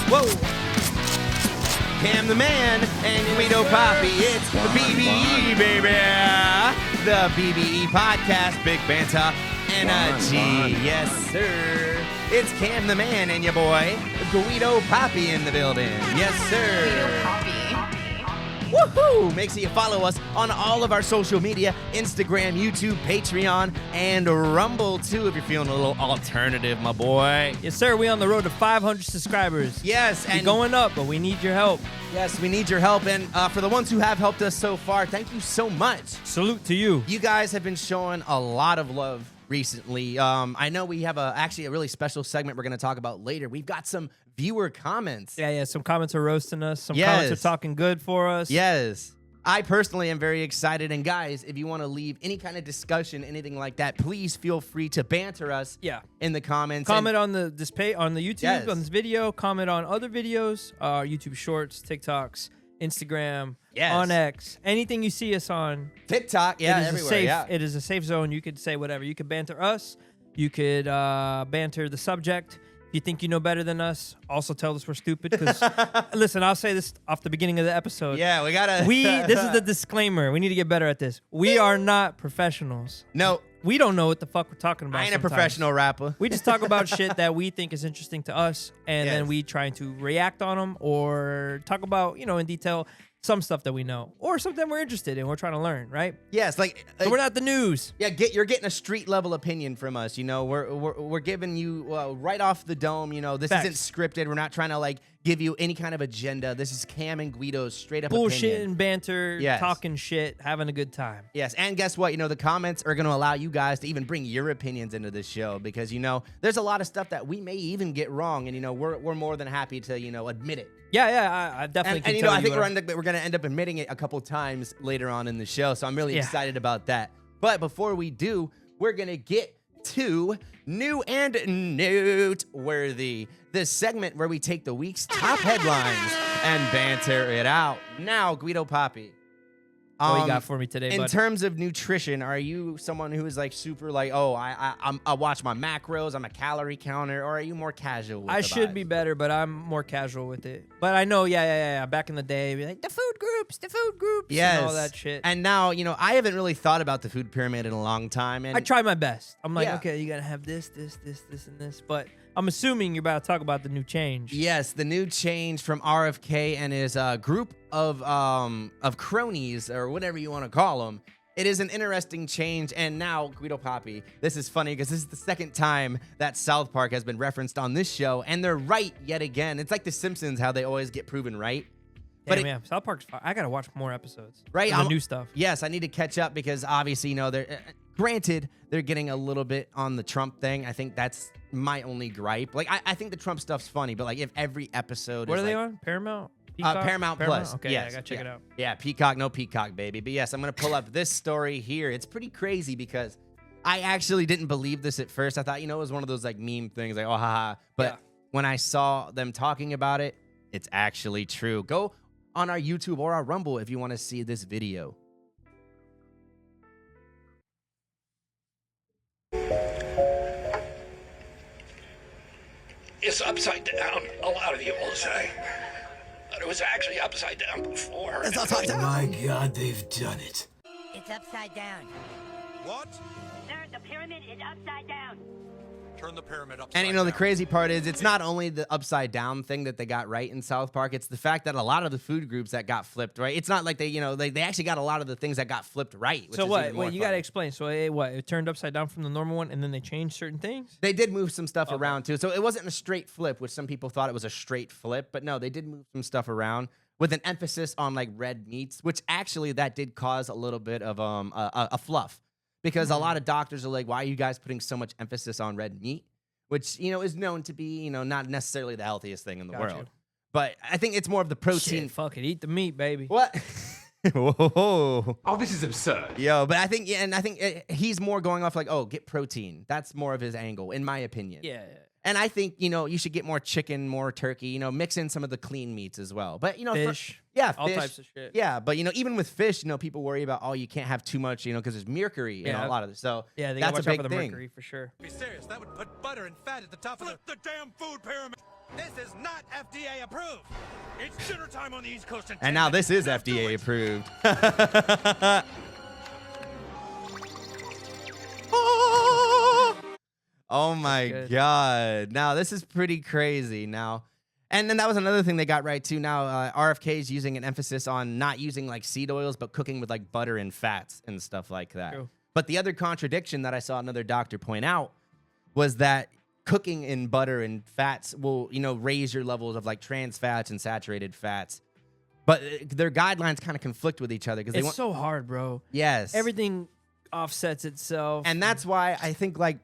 Whoa. Cam the Man and Guido Papi. It's the BBE, baby. The BBE podcast, Big Banter Energy. Yes, sir. It's Cam the Man and your boy, Guido Papi in the building. Yes, sir. Guido Papi. Woohoo! Make sure you follow us on all of our social media, Instagram, YouTube, Patreon, and Rumble, too, if you're feeling a little alternative, my boy. Yes, sir. We on the road to 500 subscribers. Yes. We're going up, but we need your help. Yes, we need your help. And for the ones who have helped us so far, thank you so much. Salute to you. You guys have been showing a lot of love recently. I know we have actually a really special segment we're going to talk about later. We've got some viewer comments. Yeah. Some comments are roasting us. Some comments are talking good for us. Yes. I personally am very excited. And guys, if you want to leave any kind of discussion, anything like that, please feel free to banter us in the comments. Comment on the YouTube, on this video. Comment on other videos, YouTube Shorts, TikToks, Instagram, on X. Anything you see us on. TikTok, everywhere. It is a safe zone. You could say whatever. You could banter us. You could banter the subject. If you think you know better than us, also tell us we're stupid. Because listen, I'll say this off the beginning of the episode. Yeah, we gotta. This is the disclaimer. We need to get better at this. We are not professionals. No. We don't know what the fuck we're talking about. I ain't a professional rapper. We just talk about shit that we think is interesting to us, and then we try to react on them or talk about, in detail, some stuff that we know or something we're interested in. We're trying to learn, right? Yes, so we're not the news. Yeah, you're getting a street level opinion from us. We're giving you right off the dome. This isn't scripted. We're not trying to give you any kind of agenda. This is Cam and Guido's straight up bullshit opinion. And banter, talking shit, having a good time. Yes, and guess what? The comments are going to allow you guys to even bring your opinions into this show because there's a lot of stuff that we may even get wrong, and we're more than happy to admit it. Yeah, I definitely. And I think we're going to end up admitting it a couple times later on in the show, so I'm really excited about that. But before we do, we're going to get to New and Noteworthy, this segment where we take the week's top headlines and banter it out. Now, Guido Papi. What you got for me today, bud? In terms of nutrition, are you someone who is super I watch my macros, I'm a calorie counter, or are you more casual with I should be better, but I'm more casual with it. But I know, back in the day, be like, the food groups, yes, and all that shit. And now, I haven't really thought about the food pyramid in a long time. And I try my best. I'm like, okay, you gotta have this, and this. But I'm assuming you're about to talk about the new change. Yes, the new change from RFK and his group of cronies, or whatever you want to call them. It is an interesting change, and now, Guido Papi, this is funny because this is the second time that South Park has been referenced on this show, and they're right yet again. It's like The Simpsons, how they always get proven right. Damn, South Park's fine. I gotta watch more episodes. Right, the new stuff. Yes, I need to catch up because obviously, they're granted they're getting a little bit on the Trump thing. I think that's my only gripe. I think the Trump stuff's funny, but if every episode, what are they on? Paramount. Peacock? Paramount Plus. Okay, yes. I gotta check it out. Yeah, Peacock, no Peacock, baby. But yes, I'm gonna pull up this story here. It's pretty crazy because I actually didn't believe this at first. I thought, it was one of those meme things, oh haha. But when I saw them talking about it, it's actually true. Go on our YouTube or our Rumble if you want to see this video. It's upside down, a lot of you will say. But it was actually upside down before. It's upside down. Oh my God, they've done it. It's upside down. What? Sir, the pyramid is upside down. Turn the pyramid upside down. And the crazy part is it's not only the upside down thing that they got right in South Park, it's the fact that a lot of the food groups that got flipped, right? It's not like they actually got a lot of the things that got flipped right. So what? Wait, you got to explain. So it turned upside down from the normal one and then they changed certain things? They did move some stuff around too. So it wasn't a straight flip, which some people thought it was a straight flip, but no, they did move some stuff around with an emphasis on red meats, which actually that did cause a little bit of a fluff because a lot of doctors are like, why are you guys putting so much emphasis on red meat? Which, is known to be, not necessarily the healthiest thing in the world. But I think it's more of the protein. Shit, fuck it. Eat the meat, baby. What? Whoa. Oh, this is absurd. Yo, but I think, he's more going off get protein. That's more of his angle, in my opinion. Yeah. And I think, you should get more chicken, more turkey, mix in some of the clean meats as well. But, fish. All fish. types of shit. Yeah, but, even with fish, people worry about, you can't have too much, because there's mercury in a lot of it. So they that's gotta watch a big out for the thing. mercury for sure. Be serious, that would put butter and fat at the top of the damn food pyramid. This is not FDA approved. It's dinner time on the East Coast. And now this is FDA approved. Oh my God. Now this is pretty crazy now. And then that was another thing they got right too. Now RFK is using an emphasis on not using like seed oils, but cooking with like butter and fats and stuff like that. True. But the other contradiction that I saw another doctor point out was that cooking in butter and fats will, you know, raise your levels of like trans fats and saturated fats. But their guidelines kind of conflict with each other because It's so hard, bro. Yes. Everything offsets itself. And that's why I think, like,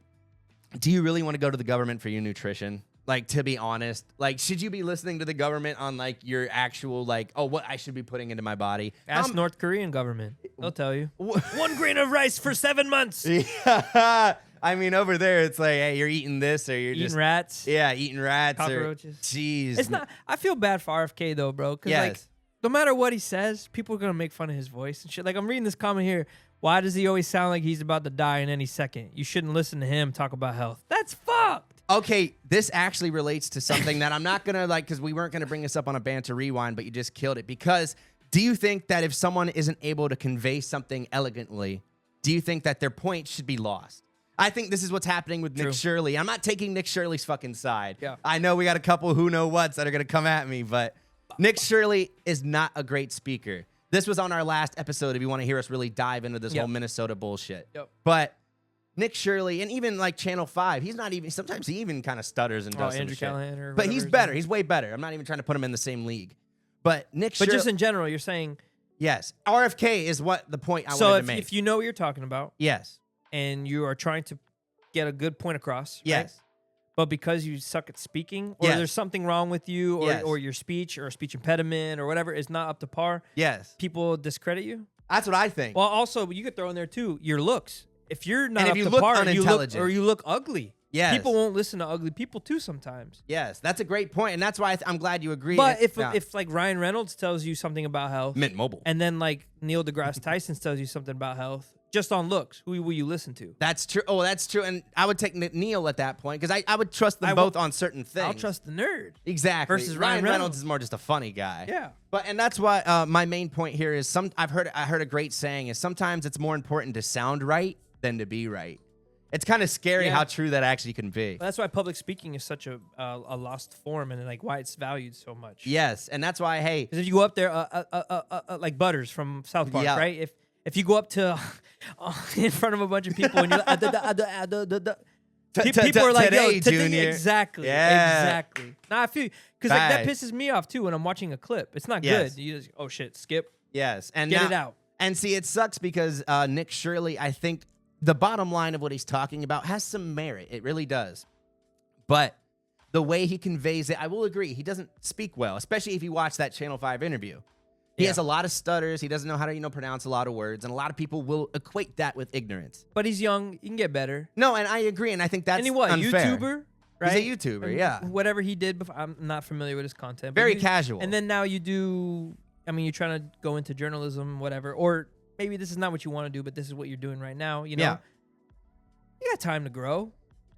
do you really want to go to the government for your nutrition? Like, to be honest, like, should you be listening to the government on like your actual, like, oh, what I should be putting into my body? Ask North Korean government. They'll tell you. 1 grain of rice for 7 months. Yeah. I mean, over there, it's like, hey, you're eating this or you're Eating just rats. Yeah, eating rats. Cockroaches. Jeez. It's not. I feel bad for RFK though, bro. Because like, Yes. no matter what he says, people are gonna make fun of his voice and shit. Like I'm reading this comment here. Why does he always sound like he's about to die in any second? You shouldn't listen to him talk about health. That's fucked. Okay, this actually relates to something that I'm not gonna like, because we weren't gonna bring this up on a Banter Rewind, but you just killed it. Because do you think that if someone isn't able to convey something elegantly, do you think that their point should be lost? I think this is what's happening with Nick Shirley. I'm not taking Nick Shirley's fucking side. Yeah. I know we got a couple who know whats that are gonna come at me, but Nick Shirley is not a great speaker. This was on our last episode if you want to hear us really dive into this whole Minnesota bullshit. Yep. But Nick Shirley, and even like Channel 5, he's not even, sometimes he even kind of stutters and does some Andrew shit. Callahan or But whatever he's his better. name He's way better. I'm not even trying to put him in the same league. But Nick Shirley. But just in general, you're saying. Yes. RFK is what the point I So wanted to make. if you know what you're talking about. Yes. And you are trying to get a good point across. Yes. Right? But because you suck at speaking, or there's something wrong with you, or your speech, or a speech impediment, or whatever is not up to par, people discredit you. That's what I think. Well, also, you could throw in there, too, your looks. If you're not up you to look par, unintelligent. you look ugly. Yes. People won't listen to ugly people, too, sometimes. Yes, that's a great point, and that's why I'm glad you agree. But if like, Ryan Reynolds tells you something about health. Mint Mobile. And then, like, Neil deGrasse Tyson tells you something about health, just on looks, who will you listen to? That's true. Oh, that's true. And I would take Neil at that point, because I would trust them both on certain things. I'll trust the nerd. Exactly. Versus Ryan Reynolds is more just a funny guy. Yeah. And that's why my main point here is I heard a great saying is sometimes it's more important to sound right than to be right. It's kind of scary how true that actually can be. Well, that's why public speaking is such a lost form, and like why it's valued so much. Yes, and that's why because if you go up there like Butters from South Park, right? If you go up to in front of a bunch of people and you're people are like, today, yo, Junior. Exactly. Now I feel because like, that pisses me off too when I'm watching a clip. It's not good. You just shit, skip. Yes, and get it out. And see, it sucks because Nick Shirley, I think the bottom line of what he's talking about has some merit. It really does. But the way he conveys it, I will agree, he doesn't speak well, especially if you watch that Channel 5 interview. He has a lot of stutters. He doesn't know how to, pronounce a lot of words. And a lot of people will equate that with ignorance. But he's young. He can get better. No, and I agree. And I think that's unfair. YouTuber, right? He's a YouTuber, yeah. Whatever he did before, I'm not familiar with his content. Very casual. And then now you do, you're trying to go into journalism, whatever. Or maybe this is not what you want to do, but this is what you're doing right now. You got time to grow.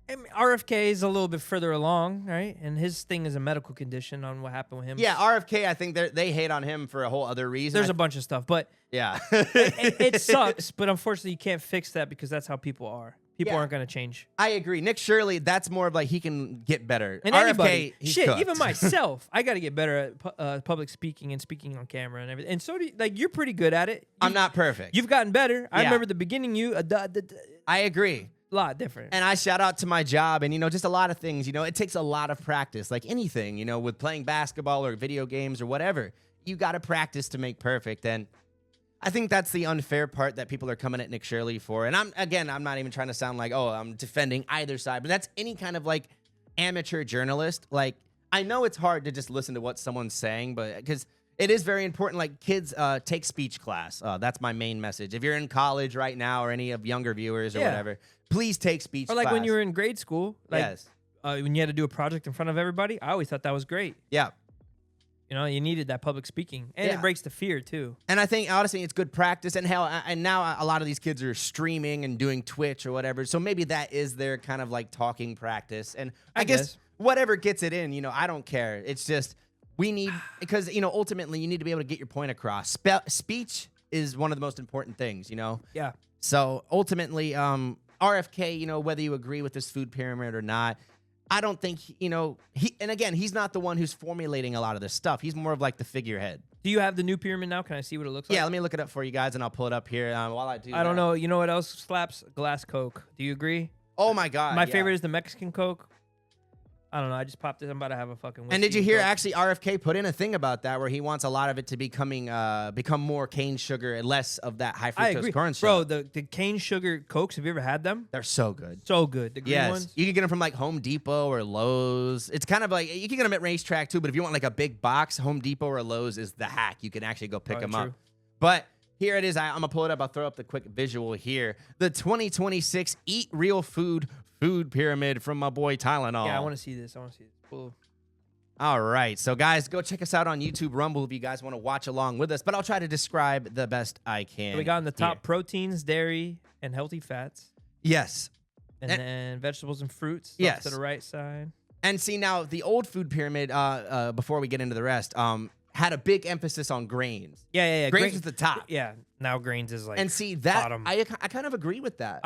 I mean, RFK is a little bit further along, right? And his thing is a medical condition on what happened with him. Yeah, RFK, I think they hate on him for a whole other reason. There's a bunch of stuff, but it sucks. But unfortunately, you can't fix that because that's how people are. People aren't going to change. I agree. Nick Shirley, that's more of like he can get better. And RFK, anybody, he's shit, cooked. even myself, I got to get better at public speaking and speaking on camera and everything. And so do you, like you're pretty good at it. I'm not perfect. You've gotten better. I remember the beginning. I agree. A lot different. And I shout out to my job and, just a lot of things, it takes a lot of practice, like anything, with playing basketball or video games or whatever. You got to practice to make perfect. And I think that's the unfair part that people are coming at Nick Shirley for. And I'm not even trying to sound like, I'm defending either side, but that's any kind of like amateur journalist. Like, I know it's hard to just listen to what someone's saying, but because it is very important. Like kids take speech class. That's my main message. If you're in college right now or any of younger viewers or whatever, please take speech class. Or like when you were in grade school, like yes. When you had to do a project in front of everybody, I always thought that was great. Yeah. You needed that public speaking. And it breaks the fear too. And I think honestly it's good practice. And hell, and now a lot of these kids are streaming and doing Twitch or whatever. So maybe that is their kind of like talking practice. And I guess whatever gets it in, you know, I don't care. It's just we need, because, you know, ultimately you need to be able to get your point across. Speech is one of the most important things, you know? Yeah. So ultimately, RFK, you know, whether you agree with this food pyramid or not, I don't think, you know, and again, he's not the one who's formulating a lot of this stuff. He's more of like the figurehead. Do you have the new pyramid now? Can I see what it looks like? Yeah, let me look it up for you guys, and I'll pull it up here while I do I don't know. You know what else slaps? Glass Coke. Do you agree? Oh, my God. My favorite is the Mexican Coke. I don't know. I just popped it. I'm about to have a fucking whiskey. And did you hear Coke. actually RFK put in a thing about that where he wants a lot of it to become more cane sugar and less of that high I fructose agree. corn Bro, syrup? the cane sugar Cokes, have you ever had them? They're so good. So good. The green Yes, ones. you can get them from like Home Depot or Lowe's. It's kind of like you can get them at Racetrack too, but if you want like a big box, Home Depot or Lowe's is the hack. You can actually go pick them true. up. But here it is. I'm gonna pull it up. I'll throw up the quick visual here. The 2026 Eat Real Food Pyramid from my boy Tylenol. Yeah, I want to see this. Cool. All right, so guys, go check us out on YouTube Rumble if you guys want to watch along with us. But I'll try to describe the best I can. So we got in the top here. proteins, dairy, and healthy fats. Yes. And then vegetables and fruits. Yes. Off to the right side. And see, now the old food pyramid, before we get into the rest, had a big emphasis on grains. Yeah. Grains was the top. Yeah. Now grains is like And see, that bottom. I kind of agree with that.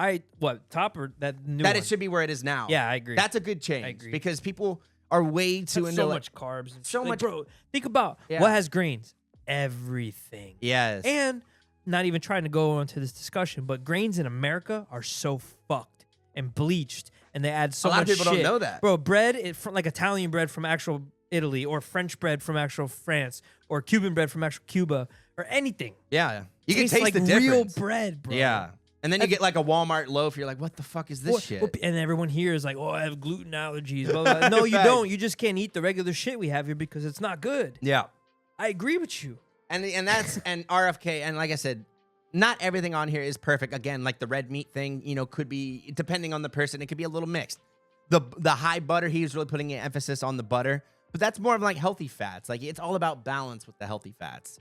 Top or that new That one? it should be where it is now. Yeah, I agree. That's a good change. I agree. Because people are way too That's into so like, much carbs. And so like, much- bro, think about Yeah. what has grains. Everything. Yes. And not even trying to go into this discussion, but grains in America are so fucked and bleached, and they add so A lot much of people shit. don't know that. Bro, bread from like Italian bread from actual Italy, or French bread from actual France, or Cuban bread from actual Cuba, or anything. Yeah. You can Tastes taste like the real difference. bread, bro. Yeah. And then you get like a Walmart loaf. You're like, what the fuck is this shit? And everyone here is like, oh, I have gluten allergies. Blah, blah. No, you Right. don't. You just can't eat the regular shit we have here because it's not good. Yeah. I agree with you. And that's and RFK, and like I said, not everything on here is perfect. Again, like the red meat thing, you know, could be, depending on the person, it could be a little mixed. The high butter, he was really putting an emphasis on the butter, but that's more of like healthy fats. Like it's all about balance with the healthy fats.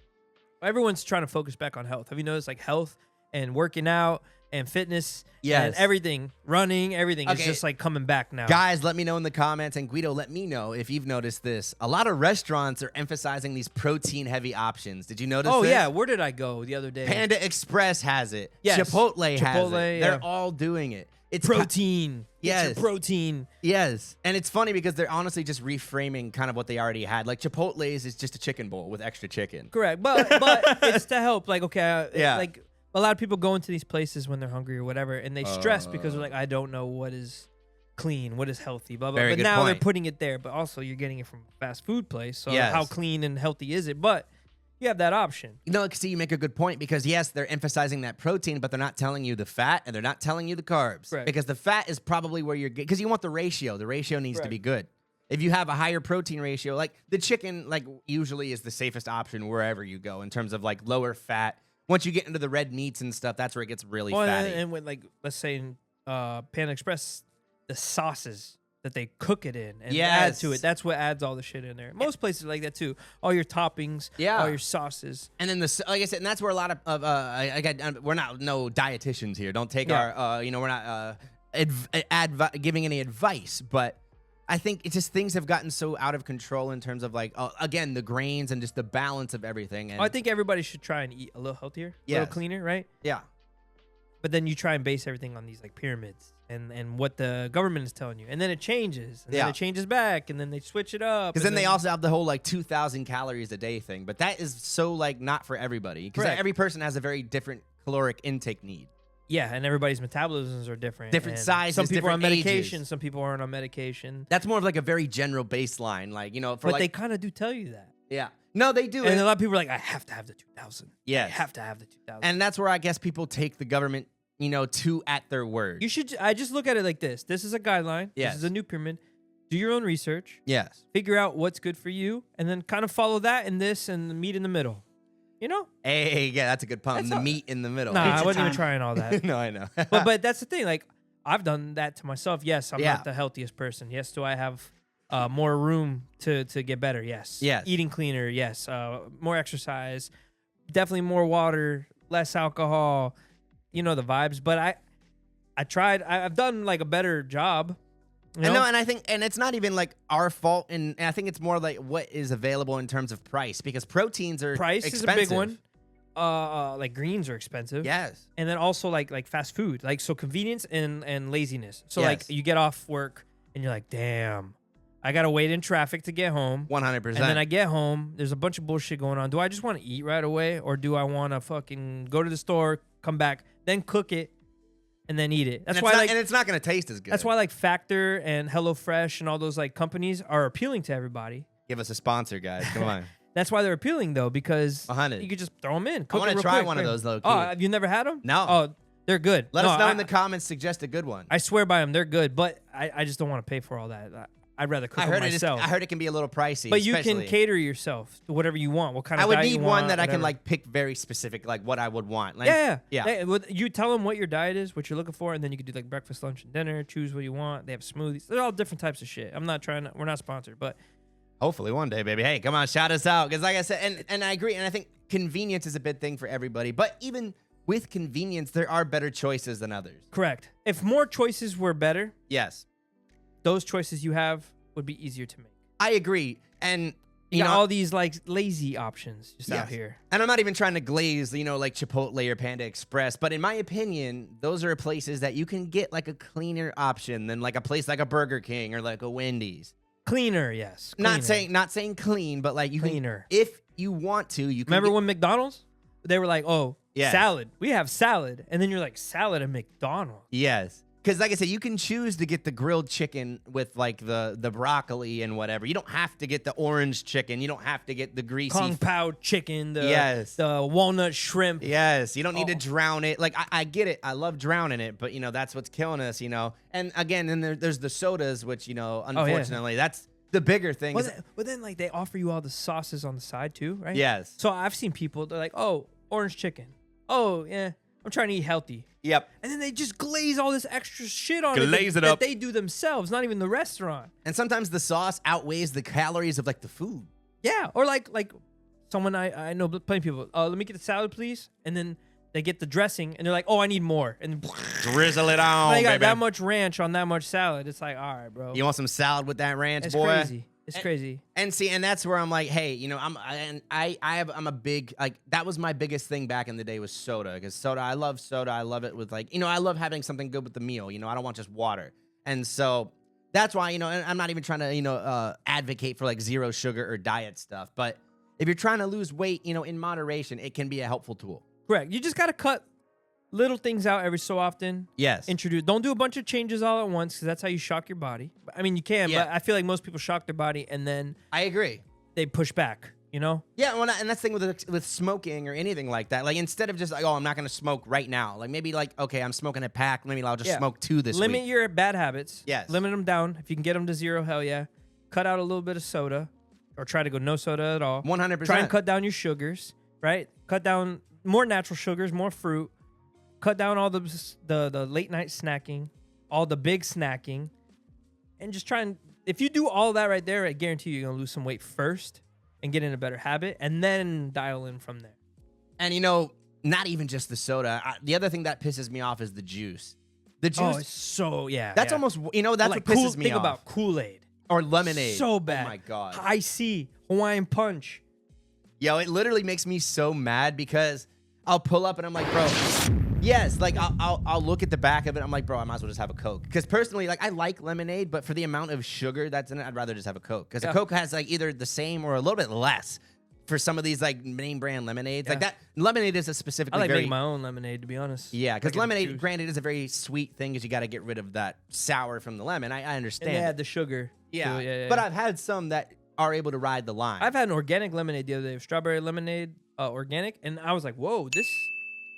Everyone's trying to focus back on health. Have you noticed like health and working out and fitness Yes. and everything, running, everything is Okay. just like coming back now. Guys, let me know in the comments, and Guido, let me know if you've noticed this. A lot of restaurants are emphasizing these protein-heavy options. Did you notice Oh this? yeah, where did I go the other day? Panda Express has it. Yes. Chipotle has Chipotle, it. yeah. They're all doing it. It's Protein. Get your Yes. protein. Yes, and it's funny because they're honestly just reframing kind of what they already had. Like Chipotle's is just a chicken bowl with extra chicken. Correct, but it's to help. Like okay, Yeah. like a lot of people go into these places when they're hungry or whatever, and they stress because they're like, I don't know what is clean, what is healthy, blah blah. Very But good now they're point. putting it there, but also you're getting it from a fast food place. So Yes. how clean and healthy is it? But you have that option. You know, see, you make a good point because yes, they're emphasizing that protein, but they're not telling you the fat and they're not telling you the carbs. Correct. Because the fat is probably where you're because you want the ratio. The ratio needs to Correct. be good. If you have a higher protein ratio, like the chicken, like usually is the safest option wherever you go in terms of like lower fat. Once you get into the red meats and stuff, that's where it gets really Well, fatty. and with like let's say in Panda Express, the sauces that they cook it in and add to Yes. it, that's what adds all the shit in there. Most places are like that too. All your toppings, Yeah. all your sauces. And then like I said, and that's where a lot of we're not no dietitians here. Don't take Yeah. our we're not giving any advice, but I think it's just things have gotten so out of control in terms of like again the grains and just the balance of everything. And I think everybody should try and eat a little healthier, a little Yes. cleaner, right? yeah, But then you try and base everything on these like pyramids and what the government is telling you, and then it changes, and Yeah. then it changes back, and then they switch it up. because and then they also have the whole like 2,000 calories a day thing, but that is so like not for everybody because Correct. every person has a very different caloric intake need. yeah, and everybody's metabolisms are different, Different and sizes, Some people are on different medication, ages. some people aren't on medication, That's more of like a very general baseline, like for but like they kind of do tell you that. yeah. No, they do. And a lot of people are like, I have to have the 2,000. Yes. I have to have the 2,000. And that's where I guess people take the government, too at their word. You should. I just look at it like this. This is a guideline. Yes. This is a new pyramid. Do your own research. Yes. Figure out what's good for you, and then kind of follow that and this and meet in the middle. You know? Hey, yeah, that's a good pun. That's The all- meat in the middle. Nah, I Pizza wasn't even time. trying all that. No, I know. but that's the thing. Like I've done that to myself. Yes, I'm Yeah. not the healthiest person. Yes, do I have more room to get better? Yes. Yes. Eating cleaner. Yes. More exercise. Definitely more water. Less alcohol. You know the vibes. But I tried. I've done like a better job You know? And I think, and it's not even like our fault, and I think it's more like what is available in terms of price, because proteins are Price expensive. is a big one. Like greens are expensive. Yes. And then also like fast food, like so convenience and laziness. So Yes. like you get off work and you're like, damn, I gotta wait in traffic to get home. 100%. And then I get home, there's a bunch of bullshit going on. Do I just want to eat right away, or do I want to fucking go to the store, come back, then cook it, and then eat it? That's why and it's not gonna taste as good. that's why like Factor and HelloFresh and all those like companies are appealing to everybody. Give us a sponsor, guys. Come on. That's why they're appealing though, because 100. you could just throw them in. I Cook want it to real try quick, one of right? those low key. Oh, have you never had them? No. Oh, they're good. Let No, us know I- in the comments. Suggest a good one. I swear by them, they're good, but I just don't want to pay for all that. I'd rather cook I it heard myself. I heard it can be a little pricey. But you can especially. cater yourself to whatever you want. What kind of I would diet need you one want, that I can whatever. like pick very specific, like what I would want. Like, Yeah. yeah. You tell them what your diet is, what you're looking for, and then you can do like breakfast, lunch, and dinner. Choose what you want. They have smoothies. They're all different types of shit. I'm not trying to. We're not sponsored, but Hopefully one day, baby. Hey, come on, shout us out. Because like I said, and I agree, and I think convenience is a big thing for everybody. But even with convenience, there are better choices than others. correct. If more choices were better, Yes, those choices you have would be easier to make. I agree. And You you got know, all these like lazy options just out Yes. here. And I'm not even trying to glaze, like Chipotle or Panda Express, but in my opinion, those are places that you can get like a cleaner option than like a place like a Burger King or like a Wendy's. Cleaner, yes. Not cleaner. saying clean, but like you Cleaner. can, if you want to, you can. Remember get- when McDonald's? They were like, oh, Yes. salad. We have salad. And then you're like, salad at McDonald's. Yes. Because like I said, you can choose to get the grilled chicken with like the broccoli and whatever. You don't have to get the orange chicken. You don't have to get the greasy. Kung Pao chicken, Yes. the walnut shrimp. Yes, you don't need to Oh. drown it. Like I get it. I love drowning it, but that's what's killing us. And again, then there's the sodas, which unfortunately, that's the bigger thing. But then like they offer you all the sauces on the side too, right? Yes. So I've seen people, they're like, oh, orange chicken. Oh, yeah, I'm trying to eat healthy. Yep. And then they just glaze all this extra shit on Glaze it it up. that they do themselves, not even the restaurant. And sometimes the sauce outweighs the calories of like the food. Yeah, or like someone I know plenty of people. Let me get the salad, please. And then they get the dressing, and they're like, "Oh, I need more." And Drizzle it on, they got baby. that much ranch on that much salad. It's like, all right, bro. You want some salad with that ranch, It's boy? crazy. It's crazy. And see, and that's where I'm like, hey, I'm a big that was my biggest thing back in the day was soda, because soda, I love soda. I love it with I love having something good with the meal. I don't want just water, and so that's why and I'm not even trying to advocate for like zero sugar or diet stuff, but if you're trying to lose weight, in moderation, it can be a helpful tool. Correct. You just gotta cut little things out every so often. Yes. Don't do a bunch of changes all at once, because that's how you shock your body. I mean, you can, Yeah. but I feel like most people shock their body and then I agree. they push back. Yeah, well, and that's the thing with smoking or anything like that. Like, instead of just like, oh, I'm not going to smoke right now. Like, maybe like, okay, I'm smoking a pack. Maybe I'll just Yeah. smoke 2 this Limit week. your bad habits. Yes. Limit them down. If you can get them to 0, hell yeah. Cut out a little bit of soda, or try to go no soda at all. 100%. Try and cut down your sugars, right? Cut down more natural sugars, more fruit. Cut down all the late night snacking, all the big snacking, and just try and, if you do all that right there, I guarantee you're gonna lose some weight first and get in a better habit, and then dial in from there. And not even just the soda. The other thing that pisses me off is the juice. The juice. Oh, it's so that's yeah. almost that's like what pisses me think off. about Kool-Aid. Or lemonade. So bad. Oh my god. High C, Hawaiian Punch. Yo, it literally makes me so mad because I'll pull up and I'm like, bro. Yes, like I'll look at the back of it. I'm like, bro, I might as well just have a Coke. Because personally, like I like lemonade, but for the amount of sugar that's in it, I'd rather just have a Coke. Because a Coke has like either the same or a little bit less for some of these like name brand lemonades. Like that lemonade is a specifically I like very making my own lemonade, to be honest. yeah, because Like in lemonade, juice. granted, is a very sweet thing because you got to get rid of that sour from the lemon. I And understand. they it. add the sugar. Yeah. to it. Yeah. But I've had some that are able to ride the line. I've had an organic lemonade the other day, strawberry lemonade, organic, and I was like, whoa, this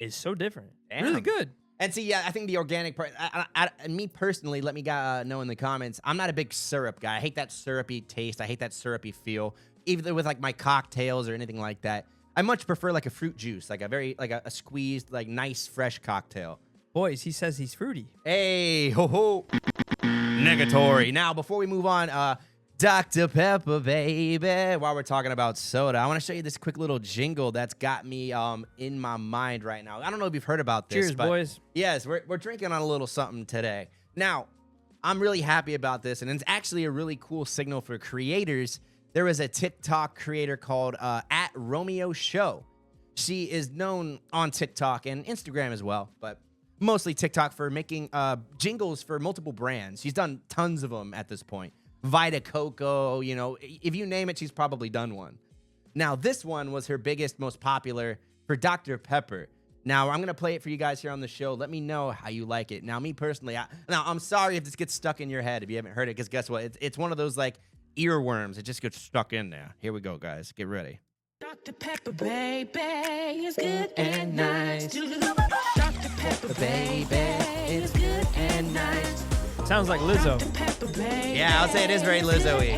is so different. Really Damn. good. And see, yeah, I think the organic part, and me personally, let me know in the comments, I'm not a big syrup guy. I hate that syrupy taste. I hate that syrupy feel, either with like my cocktails or anything like that. I much prefer like a fruit juice, like a squeezed, like nice, fresh cocktail. Boys, he says he's fruity. Hey, ho ho. Negatory. Now, before we move on, Dr. Pepper, baby, while we're talking about soda, I want to show you this quick little jingle that's got me in my mind right now. I don't know if you've heard about this. Cheers, but boys. yes, we're drinking on a little something today. Now, I'm really happy about this, and it's actually a really cool signal for creators. There was a TikTok creator called @RomeoShow. She is known on TikTok and Instagram as well, but mostly TikTok for making jingles for multiple brands. She's done tons of them at this point. Vita Coco, you know, if you name it, she's probably done one. Now, this one was her biggest, most popular for Dr. Pepper. Now, I'm going to play it for you guys here on the show. Let me know how you like it. Now, me personally, I'm sorry if this gets stuck in your head if you haven't heard it, because guess what? It's one of those, like, earworms. It just gets stuck in there. Here we go, guys. Get ready. Dr. Pepper, baby, is good and nice. Dr. Pepper, baby, is good and nice. Sounds like Lizzo. Dr. Pepper, baby, Yeah, I'll say it is very Lizzo-y.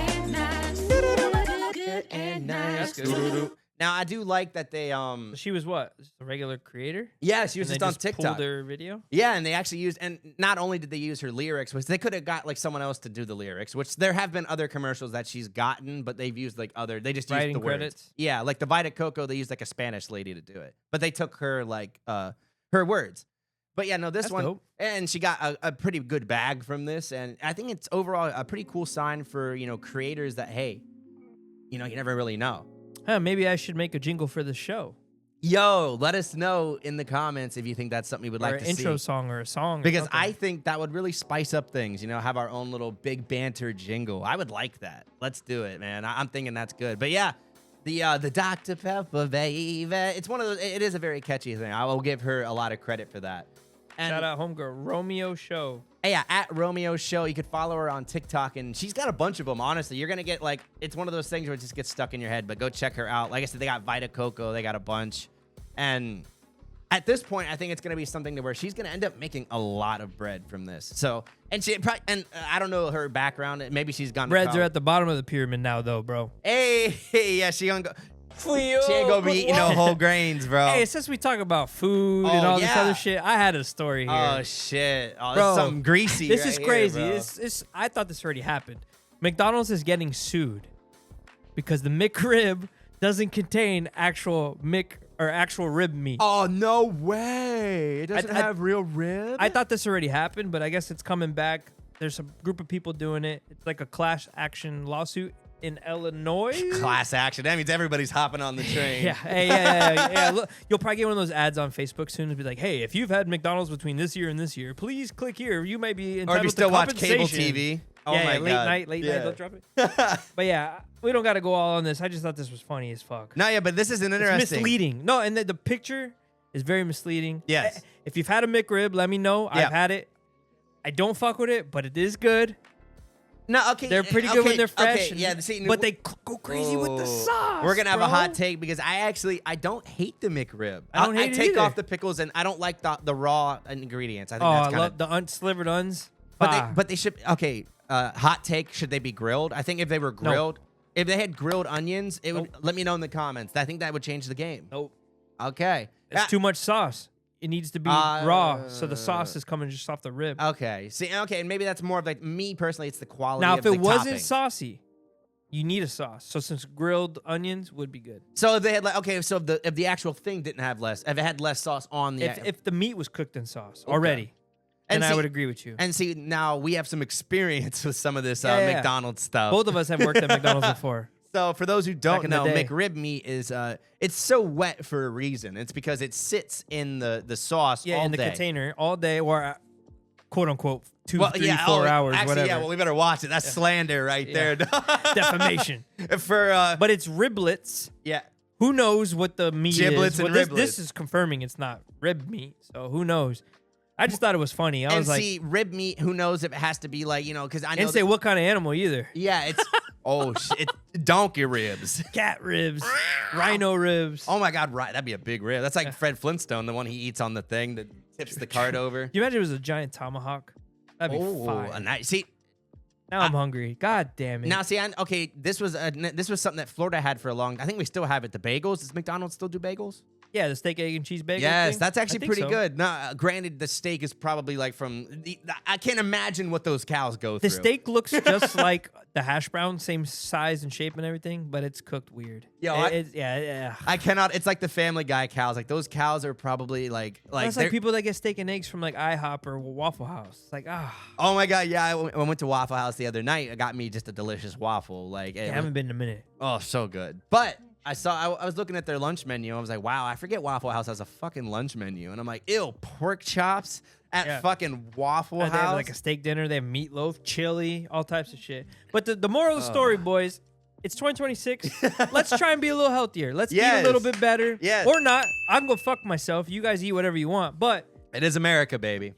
good and nice. That's good. Now, I do like that they, She was what? Just a regular creator? yeah, she was And just they on just TikTok. pulled her video? Yeah, and they actually used, and not only did they use her lyrics, which they could have got like someone else to do the lyrics, which there have been other commercials that she's gotten, but they've used like they just Writing used the credits? words. Yeah, like the Vita Coco, they used like a Spanish lady to do it, but they took her like her words. But yeah, no, this That's one, dope. and she got a pretty good bag from this, and I think it's overall a pretty cool sign for, you know, creators that, hey, you know, you never really know. Huh, maybe I should make a jingle for the show. Yo, let us know in the comments if you think that's something you would Or like an to intro see. song or a song. or Because something. I think that would really spice up things, you know, have our own little big banter jingle. I would like that. Let's do it, man. I'm thinking that's good. But yeah, the Dr. Pepper, baby. It's one of those, it is a very catchy thing. I will give her a lot of credit for that. And Shout out homegirl, Romeo Show. yeah, @RomeoShow. You could follow her on TikTok, and she's got a bunch of them, honestly. You're going to get, like, it's one of those things where it just gets stuck in your head, but go check her out. Like I said, they got Vita Coco. They got a bunch. And at this point, I think it's going to be something to where she's going to end up making a lot of bread from this. So, and she probably, and I don't know her background. Maybe she's gone to Breads are college. at the bottom of the pyramid now, though, bro. Hey, yeah, she ain't gonna be eating no whole grains, bro. Hey, since we talk about food and all this yeah. other shit, I had a story here. Oh shit! Oh, Bro, this is something greasy. This right is here, crazy. bro. It's I thought this already happened. McDonald's is getting sued because the McRib doesn't contain actual rib meat. Oh no way! It doesn't I- have real rib. I thought this already happened, but I guess it's coming back. There's a group of people doing it. It's like a class action lawsuit in Illinois. Class action. That means everybody's hopping on the train. Yeah, hey, yeah. Look, you'll probably get one of those ads on Facebook soon to be like, "Hey, if you've had McDonald's between this year and this year, please click here. You may be entitled Or if you still to watch cable compensation." TV. Oh Yeah, my yeah, god. late Yeah. night, they'll drop it. But yeah, we don't got to go all on this. I just thought this was funny as fuck. No, yeah, but this is an It's interesting. misleading. No, and the picture is very misleading. Yes. If you've had a McRib, let me know. Yeah. I've had it. I don't fuck with it, but it is good. No, okay. They're pretty good when they're fresh. Okay, yeah, see, but they go crazy with the sauce. We're gonna have bro. a hot take because I don't hate the McRib. I don't hate it take either. off the pickles and I don't like the raw ingredients. I think Oh, that's I kind love of. the slivered uns. But they should. Okay, hot take. Should they be grilled? I think if they were grilled, if they had grilled onions, it would. Let me know in the comments. I think that would change the game. Nope. Okay. It's too much sauce. It needs to be raw, so the sauce is coming just off the rib. Okay. See. Okay, and maybe that's more of like me personally. It's the quality. Now, of if the it wasn't topping. saucy, you need a sauce. So since grilled onions would be good. So if they had like so if the actual thing didn't have less, if it had less sauce on the If the meat was cooked in sauce already, And then I see- would agree with you. and see now we have some experience with some of this Yeah, yeah. McDonald's stuff. Both of us have worked at McDonald's before. So for those who don't in the know, day. McRib meat is it's so wet for a reason. It's because it sits in the sauce Yeah, all in the day. container all day, or quote unquote 2, Well, 3, yeah, 4 hours, actually, whatever. yeah. Well, we better watch it. That's slander right Yeah. there. Defamation. For But it's riblets. yeah. Who knows what the meat Giblets is? and Well, riblets. this is confirming it's not rib meat, so who knows? I just thought it was funny. I And was like, see, rib meat. Who knows if it has to be like because I know. didn't say what kind of animal either. yeah, it's shit, donkey ribs. Cat ribs, rhino ribs. Oh my God, right? That'd be a big rib. That's like Fred Flintstone, the one he eats on the thing that tips the cart over. Can you imagine it was a giant tomahawk? That'd be Oh, fire. a nice. See, Now I'm hungry. God damn it. now see, okay. This was something that Florida had for a long. I think we still have it. The bagels. Does McDonald's still do bagels? yeah, the steak, egg, and cheese bagel. Yes, thing? that's I actually think pretty so. good. Now, granted, the steak is probably like from. I can't imagine what those cows go through. The steak looks just like the hash brown, same size and shape and everything, but it's cooked weird. Yo, yeah. I cannot. It's like the Family Guy cows. Like those cows are probably like That's like people that get steak and eggs from like IHOP or Waffle House. Like Oh my god, yeah. I went to Waffle House the other night. It got me just a delicious waffle. Like I haven't been in a minute. Oh, so good. But I was looking at their lunch menu. I was like, wow, I forget Waffle House has a fucking lunch menu. And I'm like, ew, pork chops at fucking Waffle House. They have like a steak dinner. They have meatloaf, chili, all types of shit. But the moral of the story, boys, it's 2026. Let's try and be a little healthier. Let's eat a little bit better. Yes. Or not. I'm going to fuck myself. You guys eat whatever you want. But it is America, baby.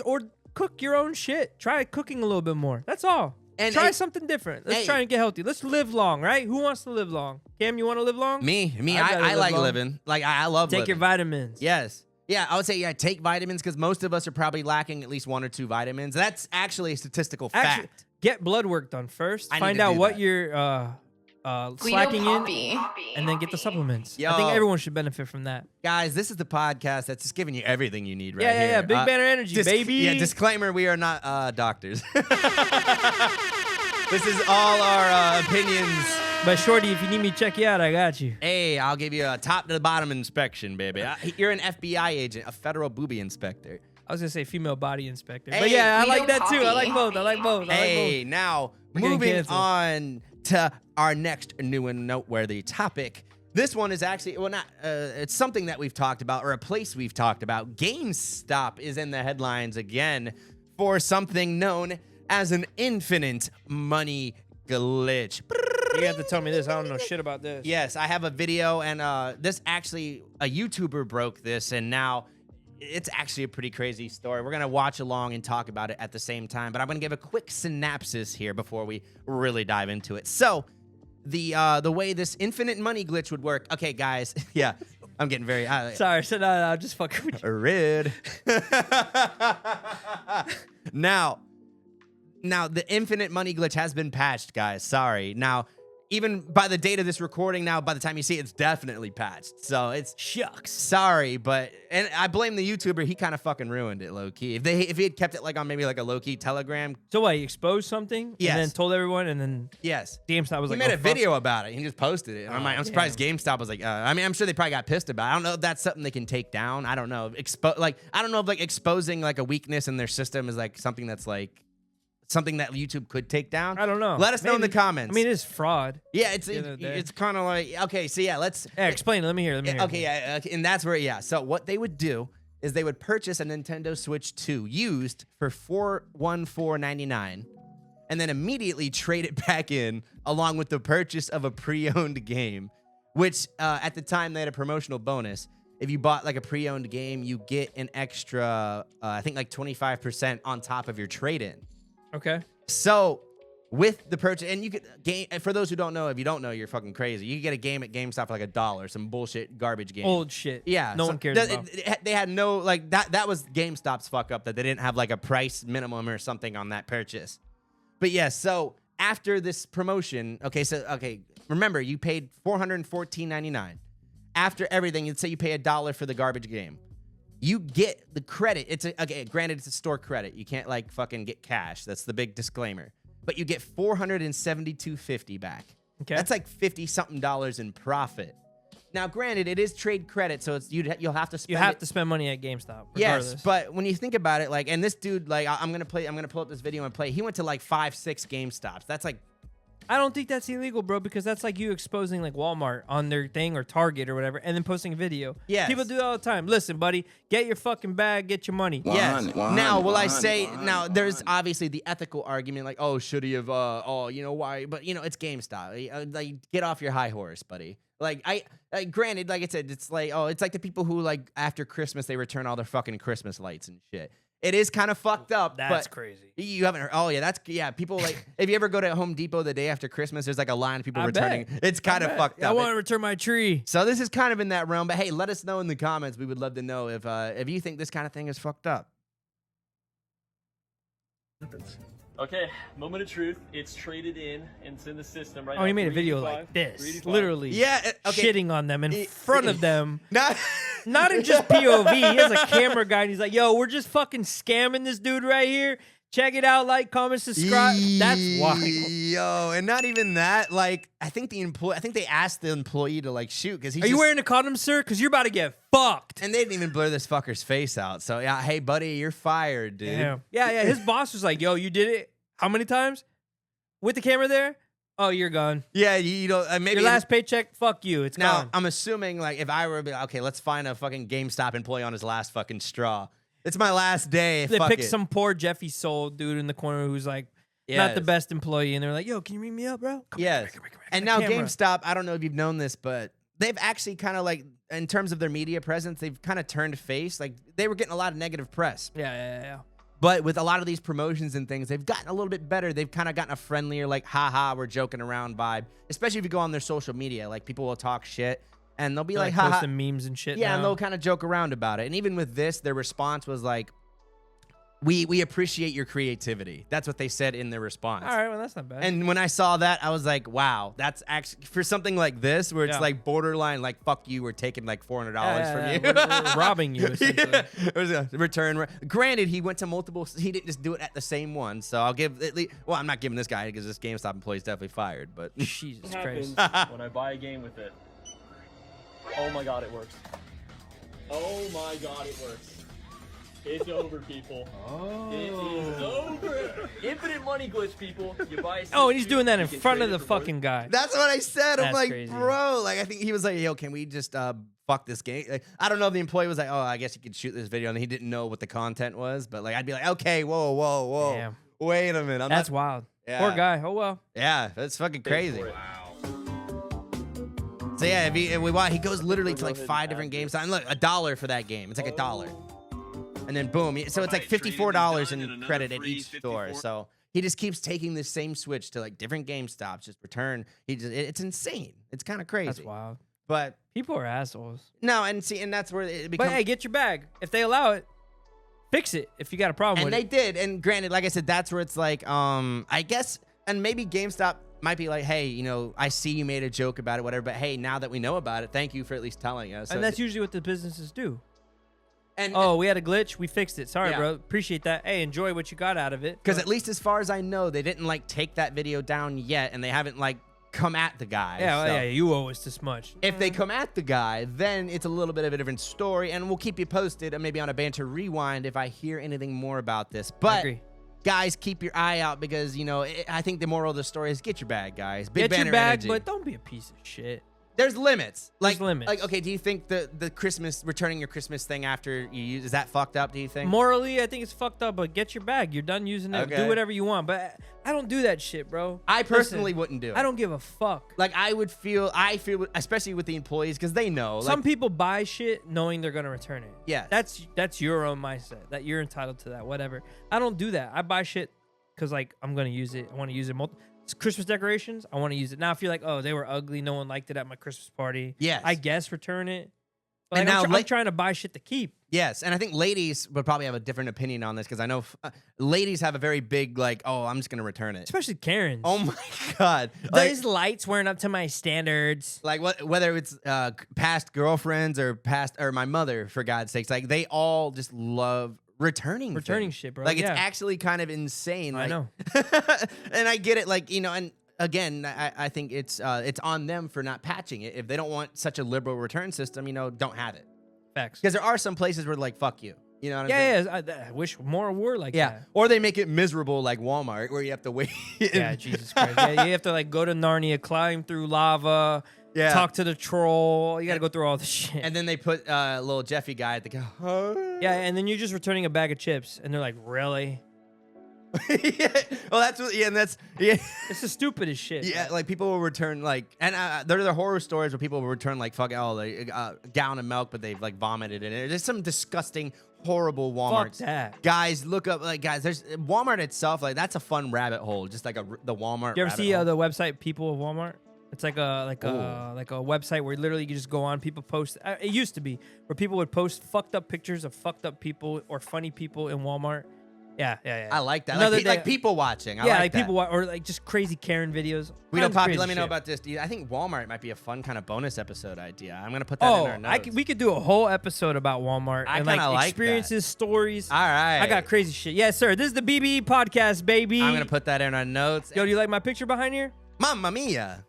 Or cook your own shit. Try cooking a little bit more. That's all. And try something different. Let's try and get healthy. Let's live long, right? Who wants to live long? Cam, you want to live long? Me. I like living. Like I love living. Take your vitamins. Yes. Yeah, I would say take vitamins because most of us are probably lacking at least 1 or 2 vitamins. That's actually a statistical fact. Get blood work done first. I Find need to out do what that. you're slacking in, and then get the supplements. I think everyone should benefit from that. Guys, this is the podcast that's just giving you everything you need right here. Yeah. Big Banter energy, baby. Yeah, disclaimer, we are not doctors. This is all our opinions. But Shorty, if you need me to check you out, I got you. Hey, I'll give you a top to the bottom inspection, baby. You're an FBI agent, a federal booby inspector. I was gonna say female body inspector, Hey, but yeah, I Guido like that too. I like Papi. both. Hey, now We're getting moving canceled. on to our next new and noteworthy topic. This one is actually, it's something that we've talked about, or a place we've talked about. GameStop is in the headlines again for something known as an infinite money glitch. You have to tell me this. I don't know shit about this. Yes, I have a video, and this actually, a YouTuber broke this, and now it's actually a pretty crazy story. We're going to watch along and talk about it at the same time, but I'm going to give a quick synopsis here before we really dive into it. So, the way this infinite money glitch would work. Okay, guys. Yeah, I'm getting very... Sorry, so no, just fucking with you. Red. Now, the infinite money glitch has been patched, guys. Sorry. Now, even by the date of this recording, now by the time you see it, it's definitely patched. So it's Shucks. sorry, and I blame the YouTuber. He kind of fucking ruined it, low key. If he had kept it like on maybe like a low key Telegram. So what? He exposed something, Yes. and then told everyone, and then Yes. GameStop was He like, made oh, a fuck. video about it. He just posted it. And I'm surprised GameStop was like, I mean, I'm sure they probably got pissed about it. I don't know if that's something they can take down. I don't know. I don't know if like exposing like a weakness in their system is like something that's like something that YouTube could take down. I don't know. Let us know in the Maybe. comments. I mean, it's fraud. yeah, it's the end of the day. it's kind of like, okay, so yeah, let's Yeah, explain it. Let me hear. okay, yeah, okay, and that's where, yeah. So what they would do is they would purchase a Nintendo Switch 2 used for $414.99 and then immediately trade it back in along with the purchase of a pre-owned game, which at the time they had a promotional bonus. If you bought like a pre-owned game, you get an extra, I think like 25% on top of your trade-in. Okay. So with the purchase, and you could game, for those who don't know, if you don't know, you're fucking crazy. You could get a game at GameStop for like $1, some bullshit garbage game. Old shit. Yeah, No one cares about. They had no like that. That was GameStop's fuck up that they didn't have like a price minimum or something on that purchase. But yeah, so after this promotion, remember you paid $414.99. After everything, let's say you pay $1 for the garbage game. You get the credit. Granted, it's a store credit. You can't like fucking get cash. That's the big disclaimer. But you get $472.50 back. Okay. That's like $50-something in profit. Now, granted, it is trade credit, so it's you'll have to spend. You have it. to spend money at GameStop. Regardless. Yes, but when you think about it, like, and this dude, like, I'm gonna pull up this video and play. He went to like 5-6 GameStops. That's like. I don't think that's illegal, bro, because that's like you exposing like Walmart on their thing or Target or whatever, and then posting a video. Yes. People do that all the time. Listen, buddy, get your fucking bag, get your money. Yes. Now, will I say now? There's obviously the ethical argument, like, oh, should he have? Why? But it's GameStop. Like, get off your high horse, buddy. Like, granted, like I said, it's like, it's like the people who like after Christmas they return all their fucking Christmas lights and shit. It is kind of fucked up. That's but crazy. You haven't heard? Oh yeah, people like if you ever go to Home Depot the day after Christmas, there's like a line of people returning. bet. It's kind of fucked up. I want to return my tree. So this is kind of in that realm. But hey, let us know in the comments. We would love to know if you think this kind of thing is fucked up. Okay, moment of truth. It's traded in, and it's in the system right now. Oh, he made a video 385, like this, 385. literally. Yeah. Okay. Shitting on them in front of them. Not. Not in just POV. He has a camera guy, and he's like, yo, we're just fucking scamming this dude right here. Check it out. Like, comment, subscribe. That's wild. Yo, and not even that. Like, I think they asked the employee to like shoot because he's. Are you wearing a condom, sir? Because you're about to get fucked. And they didn't even blur this fucker's face out. So yeah, hey buddy, you're fired, dude. Yeah. His boss was like, "Yo, you did it. How many times? With the camera there? Oh, you're gone. Yeah, you know, maybe Your last paycheck. Fuck you. It's now, gone." I'm assuming like if I were to be like, okay, let's find a fucking GameStop employee on his last fucking straw. It's my last day. They Fuck picked it. some poor Jeffy Soul dude in the corner who's like not the best employee, and they're like, "Yo, can you ring me up, bro?" Come here, come here. And now GameStop, I don't know if you've known this, but they've actually kind of like, in terms of their media presence, they've kind of turned face. Like they were getting a lot of negative press. Yeah. But with a lot of these promotions and things, they've gotten a little bit better. They've kind of gotten a friendlier, like, haha, we're joking around vibe. Especially if you go on their social media. Like, people will talk shit, and they'll be They're like, haha. posting memes and shit. Yeah, now. and they'll kind of joke around about it. And even with this, their response was like, we appreciate your creativity. That's what they said in their response. All right, well, that's not bad. And when I saw that, I was like, wow, that's actually, for something like this, where it's like borderline, like, fuck you, we're taking like $400 from you. We're robbing you, essentially. Yeah. It was a return. Granted, he went to multiple, he didn't just do it at the same one. So I'll give, at least, well, I'm not giving this guy because this GameStop employee is definitely fired, but. Jesus What Christ. happens when I buy a game with it? Oh my god, it works. Oh my god, it works. It's over, people. Oh. It is over. Infinite money glitch, people. You buy a Oh, and he's doing that in you can front trade of the it for more. fucking guy. That's what I said. I'm That's like, crazy. bro, like, I think he was like, yo, can we just fuck this game? Like, I don't know if the employee was like, oh, I guess you could shoot this video, and he didn't know what the content was, but like, I'd be like, okay, whoa. Damn. Wait a minute. That's wild. Yeah. Poor guy. Oh, well. Yeah, that's fucking crazy. for it. So yeah, he goes literally to like 5 different games. And look, $1 for that game. It's like $1. And then boom. So it's like $54 in credit at each store. So he just keeps taking this same switch to like different GameStops, just return. It's insane. It's kind of crazy. That's wild. But People are assholes. no, and that's where it becomes. But hey, get your bag. If they allow it, fix it if you got a problem And with they it. did. And granted, like I said, that's where it's like, I guess, and maybe GameStop might be like, hey, you know, I see you made a joke about it, whatever, but hey, now that we know about it, thank you for at least telling us. So And that's usually what the businesses do. and Oh, we had a glitch. We fixed it. Sorry, Yeah. bro. Appreciate that. Hey, enjoy what you got out of it. because at least as far as I know, they didn't like take that video down yet, and they haven't like come at the guy. Yeah, well, So yeah, you owe us this much. if they come at the guy, then it's a little bit of a different story, and we'll keep you posted, and maybe on a Banter Rewind if I hear anything more about this. I But agree. guys, keep your eye out because, you know, I think the moral of the story is get your bag, guys. Big Get your Banner bag, energy. but don't be a piece of shit. There's limits. There's limits. Like, okay, do you think the Christmas, returning your Christmas thing after you use, is that fucked up, do you think? Morally, I think it's fucked up, but get your bag. You're done using it. Okay. Do whatever you want. But I don't do that shit, bro. I personally Listen, wouldn't do it. I don't give a fuck. Like, I feel, especially with the employees, because they know. Like, Some people buy shit knowing they're gonna return it. Yeah. That's your own mindset. That you're entitled to that. Whatever. I don't do that. I buy shit because like I'm gonna use it. I want to use it. Christmas decorations. I want to use it. Now if you're like, oh, they were ugly. No one liked it at my Christmas party. Yes. I guess return it. But And like, now I'm trying to buy shit to keep. Yes, and I think ladies would probably have a different opinion on this because I know ladies have a very big, like, oh, I'm just going to return it. Especially Karens. Oh, my God. Like, These lights weren't up to my standards. like whether it's past girlfriends or my mother, for God's sakes, like, they all just love returning things. Shit, bro. Like, it's Yeah. actually kind of insane. I Like, know. and I get it, like, you know, and again, I think it's on them for not patching it. If they don't want such a liberal return system, you know, don't have it. Facts. Because there are some places where, like, fuck you. You know what I'm saying? Yeah. I wish more were like Yeah. that. Or they make it miserable like Walmart where you have to wait. Yeah, Jesus Christ. Yeah, you have to like go to Narnia, climb through lava, Yeah. talk to the troll. You got to go through all the shit. And then they put little Jeffy guy at the go. Yeah, and then you're just returning a bag of chips, and they're like, "Really? Yeah. Well, that's what. Yeah, and that's yeah. This is stupid as shit." Yeah, like people will return like, and there are the horror stories where people will return like fuck a gallon of milk, but they've like vomited in it. There's some disgusting, horrible Walmart. Fuck that. Guys, look up like guys. There's Walmart itself. Like that's a fun rabbit hole, just like the Walmart. You ever rabbit see hole. the website People of Walmart? It's like a website where literally you just go on. People post. It used to be where people would post fucked up pictures of fucked up people or funny people in Walmart. Yeah. I like that. Another Like day- people watching. I yeah, like that. people or like just crazy Karen videos. Guido Tons of Papi, crazy let me know shit. about this. I think Walmart might be a fun kind of bonus episode idea. I'm gonna put that in Oh, our notes. we could do a whole episode about Walmart I and kinda like that. experiences, stories. All right. I got crazy shit. Yes, sir. This is the BBE podcast, baby. I'm gonna put that in our notes. Yo, do you like my picture behind here? Mamma mia.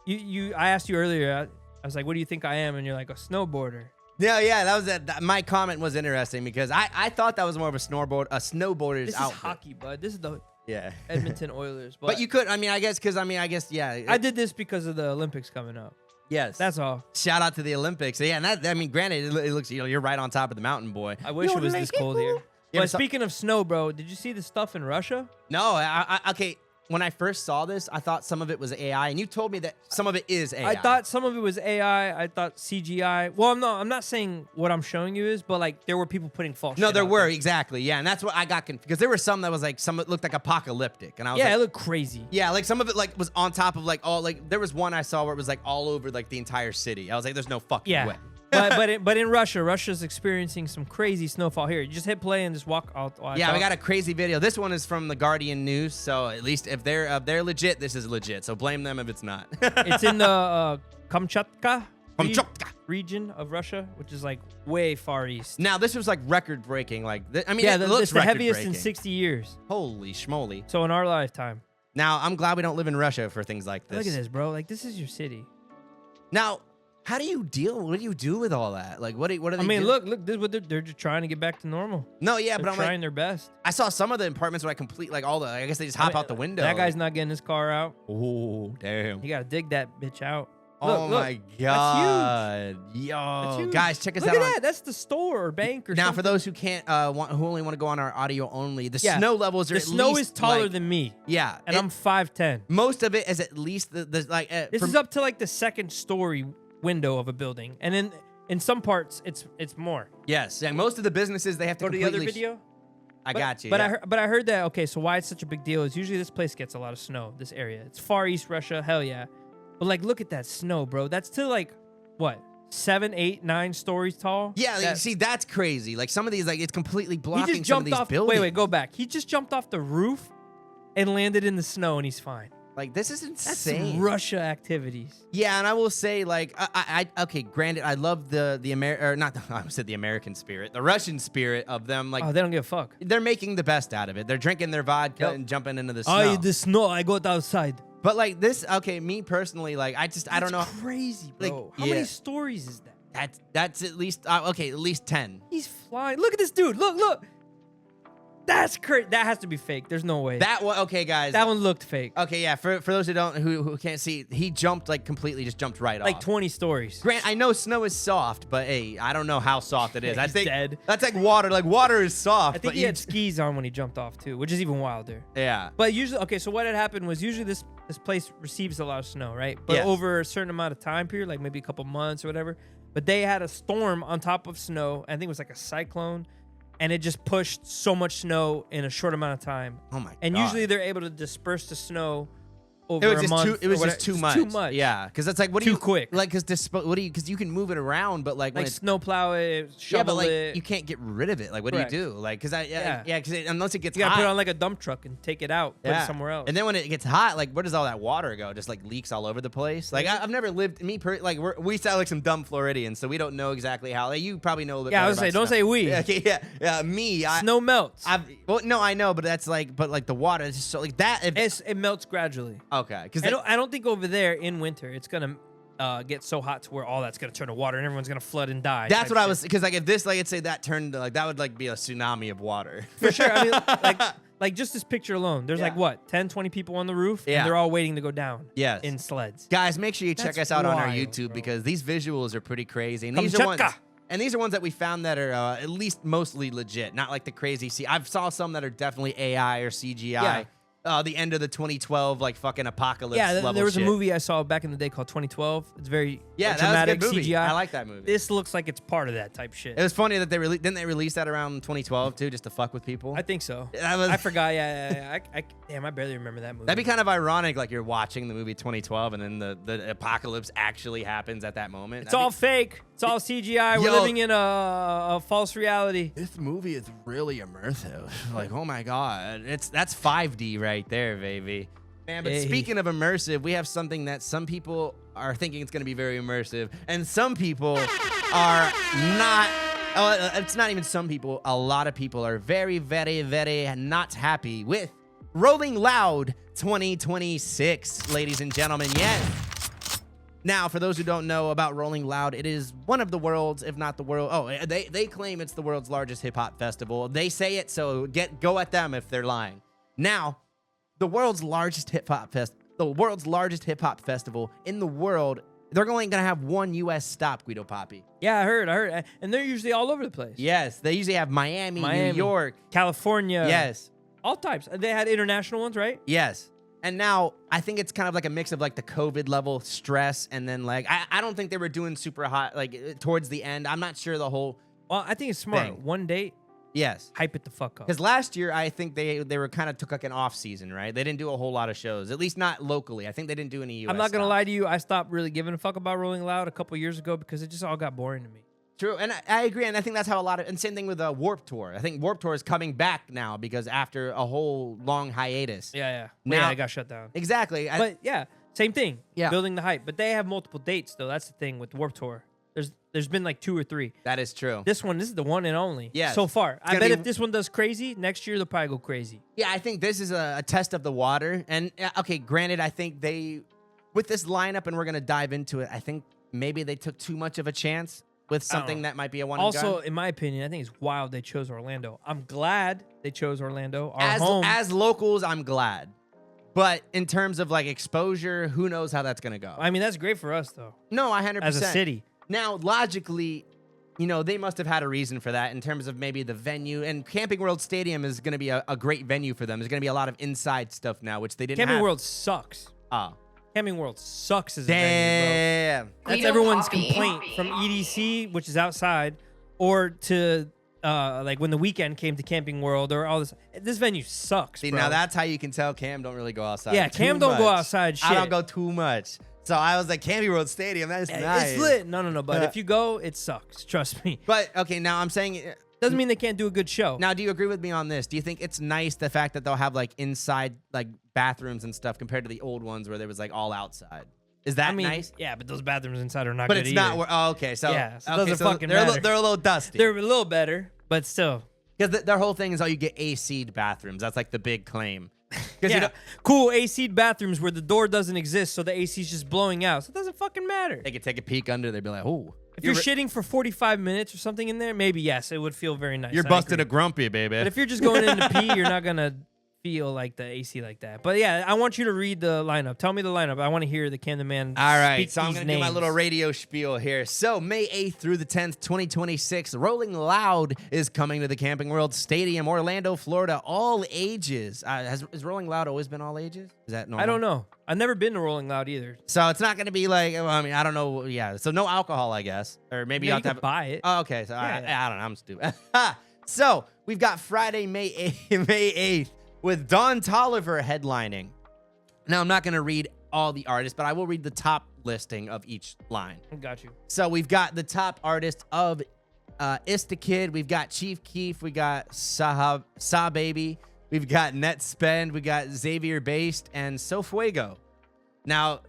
I asked you earlier. I was like, "What do you think I am?" And you're like, "A snowboarder." Yeah, that was my comment was interesting because I thought that was more of a snowboarder's This outfit. is hockey, bud. This is the Yeah. Edmonton Oilers. But you could, I guess, yeah. I did this because of the Olympics coming up. Yes. That's all. Shout out to the Olympics. Yeah, and granted, it looks, you're right on top of the mountain, boy. I wish it was this cold here. Yeah, But speaking of snow, bro, did you see the stuff in Russia? No, okay. When I first saw this, I thought some of it was AI, and you told me that some of it is AI. I thought some of it was AI. I thought CGI. Well, I'm not saying what I'm showing you is, but like there were people putting false. No, shit there out were, exactly. Yeah, and that's what I got confused. Because there were some that was like, some that looked like apocalyptic. And I was Yeah, like, it looked crazy. yeah, like some of it like was on top of like all, like there was one I saw where it was like all over like the entire city. I was like, there's no fucking Yeah. way. but in Russia's experiencing some crazy snowfall here. You just hit play and just walk out. Yeah, we got a crazy video. This one is from the Guardian News, so at least if they're legit, this is legit. So blame them if it's not. It's in the Kamchatka Region. of Russia, which is like way far east. Now this was like record breaking. Like I mean, Yeah, it looks it's the heaviest in record-breaking. 60 years. Holy schmoly! So in our lifetime. Now I'm glad we don't live in Russia for things like this. Look at this, bro. Like this is your city. Now, how do you deal? What do you do with all that? Like, what do they? I mean, do? look, this is what they're just trying to get back to normal. No, yeah, They're but I'm trying like, their best. I saw some of the apartments where I complete like all the. I guess they just hop out the window. That guy's not getting his car out. Oh damn! You gotta dig that bitch out. Oh Look, my That's god! huge. Yo, That's huge. guys, check us Look out. at on- that. That's the store or bank or Now, something. for those who can't, who only want to go on our audio only, the Yeah. snow levels are the at snow least, is taller like- than me, Yeah, and I'm 5'10". most of it is at least the like. This is up to like the second story window of a building, and then in some parts it's more. Yes, yeah. Most of the businesses they have to Go to the other completely. video. I got you. But yeah. I heard that. Okay, so why it's such a big deal is usually this place gets a lot of snow. This area, it's Far East Russia. Hell yeah. But like, look at that snow, bro. That's still like what 7, 8, 9 stories tall. Yeah, like, That- see, that's crazy. Like some of these, like it's completely he blocking just some of jumped these off. buildings. Wait, go back. He just jumped off the roof and landed in the snow, and he's fine. Like this is That's insane. some Russia activities. Yeah, and I will say, like, I okay, granted, I love the I said the American spirit, the Russian spirit of them. Like, Oh, they don't give a fuck. they're making the best out of it. They're drinking their vodka Yep. and jumping into the snow. The snow. I got outside. But like this, okay, me personally, like, I don't know. Crazy, Like, bro. How yeah. many stories is that? That's at least okay, at least 10. He's flying. Look at this dude. Look. That's crazy. That has to be fake. There's no way. That one, okay, guys. That one looked fake. Okay, yeah. For those who can't see, he jumped like completely, just jumped right Like off. 20 stories. Grant, I know snow is soft, but hey, I don't know how soft it is. I He's think dead. that's like water. Like water is soft. I think but he you- had skis on when he jumped off too, which is even wilder. Yeah. But usually, okay, so what had happened was usually this place receives a lot of snow, right? But Yes. over a certain amount of time period, like maybe a couple months or whatever. But they had a storm on top of snow. I think it was like a cyclone, and it just pushed so much snow in a short amount of time. Oh my And God. usually they're able to disperse the snow over It was a just month. too. It was or just too whatever. much. It's too much. Yeah, because it's like what do Too you quick. Like because what do you? Because you can move it around, but like when Like it's, snowplow it, shovel yeah, but like it. you can't get rid of it. Like what Correct. do you do? Like because Yeah. because unless it gets You gotta hot. put it on like a dump truck and take it out, put yeah. it somewhere else. And then when it gets hot, like where does all that water go? Just like leaks all over the place. Like I've never lived. We sound like some dumb Floridians, so we don't know exactly how. Like, you probably know a little bit. Yeah, I better was gonna say, about don't snow. say we. Yeah, okay, yeah. Me, Snow melts. No, I know, but that's like, but like the water is just so like that. It melts gradually. Okay, because I don't think over there in winter it's gonna get so hot to where all that's gonna turn to water and everyone's gonna flood and die. that's type what I shit. was. Because like if this, like, let's say that turned like that would like be a tsunami of water. For sure. I mean, like just this picture alone. There's like Yeah. what 10, 20 people on the roof, Yeah. and they're all waiting to go down. Yes. in sleds. Guys, make sure you check That's us out on our wild, YouTube bro. because these visuals are pretty crazy. And these are ones. Kamchatka. And these are ones that we found that are at least mostly legit, not like the crazy. I've saw some that are definitely AI or CGI. The end of the 2012 like fucking apocalypse. Yeah, level there was shit. a movie I saw back in the day called 2012. It's very Yeah, that was a dramatic good movie. CGI. I like that movie. This looks like it's part of that type shit. It was funny that didn't they release that around 2012 too, just to fuck with people. I think so. That was- I forgot. Yeah. Damn, I barely remember that movie. That'd be kind of ironic, like you're watching the movie 2012 and then the apocalypse actually happens at that moment. It's all fake. It's all CGI. We're Yo. living in a false reality. This movie is really immersive. Like, oh my god, that's 5D right there, baby. Man, but Hey. speaking of immersive, we have something that some people are thinking it's going to be very immersive, and some people are not. Oh, it's not even some people. A lot of people are very, very, very not happy with Rolling Loud 2026, ladies and gentlemen. Yes. Now, for those who don't know about Rolling Loud, it is one of the world's, if not the world. Oh, they claim it's the world's largest hip hop festival. They say it, so go at them if they're lying. Now, the world's largest hip hop festival in the world. They're only gonna have one U.S. stop, Guido Papi. Yeah, I heard. And they're usually all over the place. Yes, they usually have Miami, New York, California. yes, All types. They had international ones, right? yes. And now I think it's kind of like a mix of like the COVID level stress, and then like I don't think they were doing super hot like towards the end. I'm not sure the whole. Well, I think it's smart. Thing. One date, Yes. hype it the fuck up. Because last year, I think they were kind of took like an off season, right? They didn't do a whole lot of shows, at least not locally. I think they didn't do any US I'm not gonna stops. lie to you. I stopped really giving a fuck about Rolling Loud a couple years ago because it just all got boring to me. True, and I agree, and I think that's how a lot of, and same thing with Warped Tour. I think Warped Tour is coming back now because after a whole long hiatus. Yeah. Now- It got shut down. Exactly. But yeah, same thing. Yeah. Building the hype. But they have multiple dates though. That's the thing with Warped Tour. There's been like 2 or 3. That is true. This is the one and only. Yes. So far. I gonna bet be- if this one does crazy, next year they'll probably go crazy. Yeah, I think this is a test of the water. And okay, granted, I think with this lineup, and we're going to dive into it, I think maybe they took too much of a chance with something that might be a one and Also, done. in my opinion, I think it's wild they chose Orlando. I'm glad they chose Orlando. Our home. As locals, I'm glad. But in terms of like exposure, who knows how that's going to go. I mean, that's great for us though. No, 100%. As a city. Now, logically, they must have had a reason for that in terms of maybe the venue. And Camping World Stadium is going to be a great venue for them. There's going to be a lot of inside stuff now, which they didn't Camping have. World sucks. Oh. Camping World sucks as a venue, Damn. bro. That's Guido everyone's Papi. complaint from EDC, which is outside, or to like when the weekend came to Camping World or all this. This venue sucks, See, bro. now that's how you can tell Cam don't really go outside. Yeah, too Cam don't go much. outside I don't shit. go too much. So I was like, Camping World Stadium, that is nice. It's lit. No. But if you go, it sucks. Trust me. But, okay, now I'm saying... Doesn't mean they can't do a good show. Now, do you agree with me on this? Do you think it's nice the fact that they'll have like inside like bathrooms and stuff compared to the old ones where there was like all outside? Is that I mean, nice? yeah, but those bathrooms inside are not But good it's not. either. Oh, okay. So Yeah, so it okay, doesn't fucking they're matter. they're a little dusty. They're a little better, but still. Because their whole thing is, you get AC'd bathrooms. That's like the big claim. Because Yeah, cool AC bathrooms where the door doesn't exist, so the AC is just blowing out. So it doesn't fucking matter. they could take a peek under. They'd be like, "Oh, If you're shitting for 45 minutes or something in there, maybe yes, it would feel very nice. you're I busted agree. a grumpy, baby." But if you're just going in to pee, you're not gonna feel like the AC like that. But yeah, I want you to read the lineup. Tell me the lineup. I want to hear the Camden Man. All right, speak so I'm these going to do my names. little radio spiel here. So, May 8th through the 10th, 2026, Rolling Loud is coming to the Camping World Stadium, Orlando, Florida, all ages. Has Rolling Loud always been all ages? Is that normal? I don't know. I've never been to Rolling Loud either. So, it's not going to be like, well, I mean, I don't know. Yeah, so no alcohol, I guess. Or maybe Yeah, you you have to could have. buy it. Oh, okay, so all right. Yeah. I don't know. I'm stupid. So, we've got Friday, May 8th, with Don Tolliver headlining. Now, I'm not going to read all the artists, but I will read the top listing of each line. Got you. So we've got the top artist of Ista Kid. We've got Chief Keef. We got Sa Baby. We've got Net Spend. We got Xavier Based and So Fuego. Now,